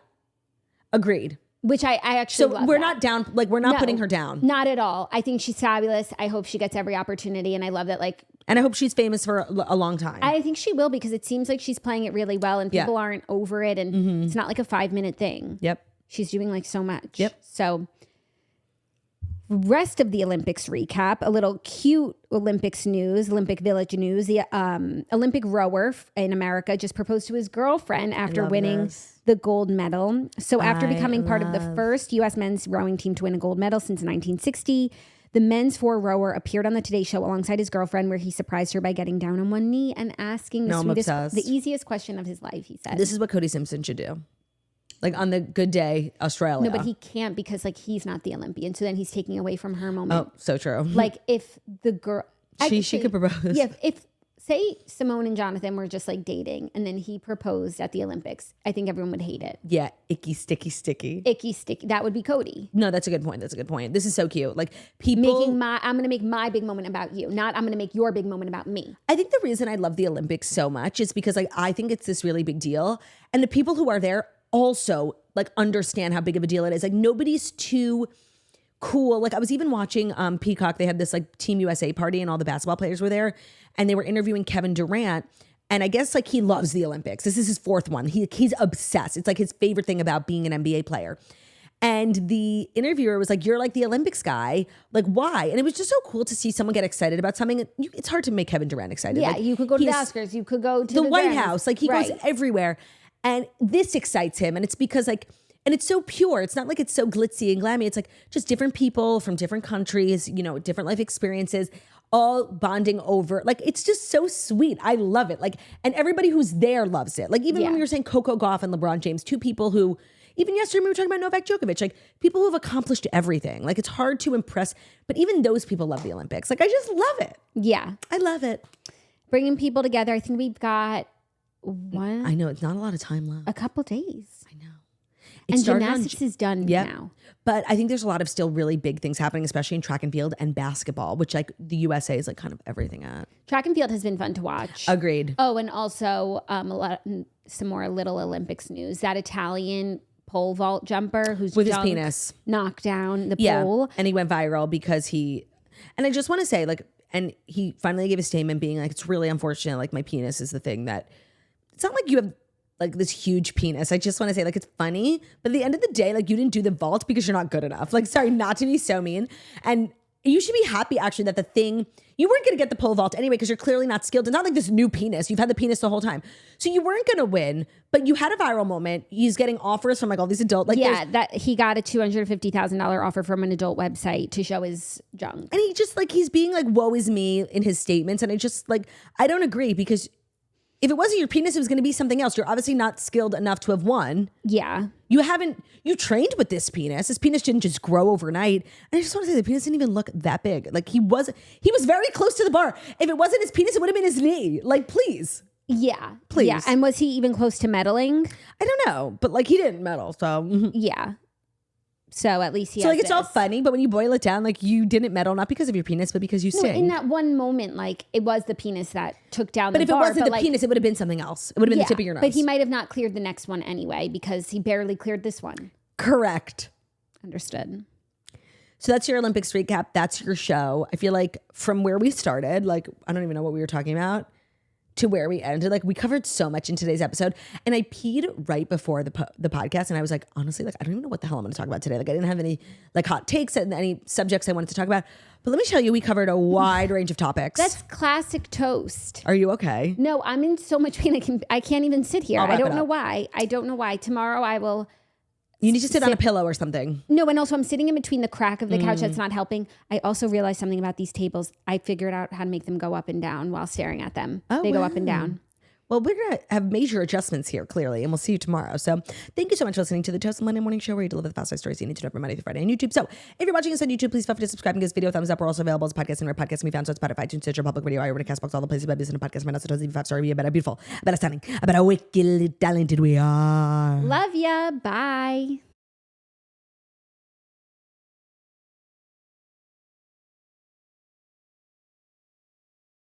Agreed. Which I actually love we're that. not down, like we're not putting her down. Not at all. I think she's fabulous. I hope she gets every opportunity, and I love that, like, and I hope she's famous for a long time. I think she will, because it seems like she's playing it really well, and people aren't over it, and it's not like a 5-minute thing. Yep. She's doing like so much. Yep. So rest of the Olympics recap, a little cute Olympics news, Olympic Village news. The Olympic rower in America just proposed to his girlfriend after winning the gold medal. So after becoming part of the first U.S. men's rowing team to win a gold medal since 1960, the men's 4 rower appeared on the Today Show alongside his girlfriend, where he surprised her by getting down on one knee and asking the easiest question of his life, he said. This is what Cody Simpson should do. Like on the Good Day, Australia. No, but he can't, because like he's not the Olympian. So then he's taking away from her moment. Oh, so true. Like if the girl... She could propose. Yeah, if say Simone and Jonathan were just like dating and then he proposed at the Olympics, I think everyone would hate it. Yeah, icky, sticky. Icky, sticky. That would be Cody. No, that's a good point. This is so cute. Like people... I'm going to make my big moment about you, not I'm going to make your big moment about me. I think the reason I love the Olympics so much is because like I think it's this really big deal. And the people who are there also like understand how big of a deal it is. Like nobody's too cool. Like I was even watching Peacock. They had this like Team USA party and all the basketball players were there and they were interviewing Kevin Durant. And I guess like he loves the Olympics. This is his 4th one. He's obsessed. It's like his favorite thing about being an NBA player. And the interviewer was like, you're like the Olympics guy. Like, why? And it was just so cool to see someone get excited about something. It's hard to make Kevin Durant excited. Yeah, like, you could go to the Oscars. You could go to the White House. Like he goes everywhere. And this excites him. And it's because like, and it's so pure. It's not like it's so glitzy and glammy. It's like just different people from different countries, you know, different life experiences, all bonding over. Like, it's just so sweet. I love it. Like, and everybody who's there loves it. Like, even when we were saying Coco Gauff and LeBron James, 2 people who, even yesterday we were talking about Novak Djokovic, like people who have accomplished everything. Like, it's hard to impress, but even those people love the Olympics. Like, I just love it. Yeah. I love it. Bringing people together. I think we've got one. I know, it's not a lot of time left. A couple days. I know. And gymnastics is done now. But I think there's a lot of still really big things happening, especially in track and field and basketball, which like the USA is like kind of everything at. Track and field has been fun to watch. Agreed. Oh, and also some more little Olympics news. That Italian pole vault jumper who's with his penis knocked down the pole. And he went viral because and I just want to say like, and he finally gave a statement being like, it's really unfortunate. Like my penis is the thing that, it's not like you have like this huge penis. I just want to say like, it's funny, but at the end of the day, like you didn't do the vault because you're not good enough. Like, sorry, not to be so mean. And you should be happy actually that the thing, you weren't going to get the pole vault anyway, because you're clearly not skilled. It's not like this new penis. You've had the penis the whole time. So you weren't going to win, but you had a viral moment. He's getting offers from like all these adult, like that he got a $250,000 offer from an adult website to show his junk. And he just like, he's being like, woe is me in his statements. And I just like, I don't agree, because if it wasn't your penis, it was going to be something else. You're obviously not skilled enough to have won. Yeah. You trained with this penis. This penis didn't just grow overnight. And I just want to say the penis didn't even look that big. Like he was very close to the bar. If it wasn't his penis, it would have been his knee. Like, please. Yeah. Please. Yeah. And was he even close to medaling? I don't know. But like he didn't medal. So yeah. So at least he So has like it's all funny, but when you boil it down, like you didn't medal, not because of your penis, but because you sing. In that one moment, like it was the penis that took down the bar. But if it wasn't the like, penis, it would have been something else. It would have been the tip of your nose. But he might have not cleared the next one anyway, because he barely cleared this one. Correct. Understood. So that's your Olympics recap. That's your show. I feel like from where we started, like I don't even know what we were talking about, to where we ended, like we covered so much in today's episode. And I peed right before the podcast, and I was like, honestly, like I don't even know what the hell I'm going to talk about today. Like I didn't have any like hot takes and any subjects I wanted to talk about. But let me tell you, we covered a wide range of topics. That's classic toast. Are you okay? No, I'm in so much pain. I can't even sit here. I don't know why. Tomorrow I will. You need to sit on a pillow or something. No, and also I'm sitting in between the crack of the couch. That's not helping. I also realized something about these tables. I figured out how to make them go up and down while staring at them. They go up and down. Well, we're going to have major adjustments here, clearly, and we'll see you tomorrow. So thank you so much for listening to the Toast Monday Morning Show, where you deliver the fast stories you need to know every Monday through Friday on YouTube. So if you're watching us on YouTube, please feel free to subscribe and give this video a thumbs up. We're also available as a podcast, and our podcast can be found on Spotify, iTunes, Stitcher, Public Radio, iRadio, Castbox, all the places. But listen to podcast, my not so leave 5-star review about how beautiful, about how stunning, about how wickedly talented we are. Love ya. Bye.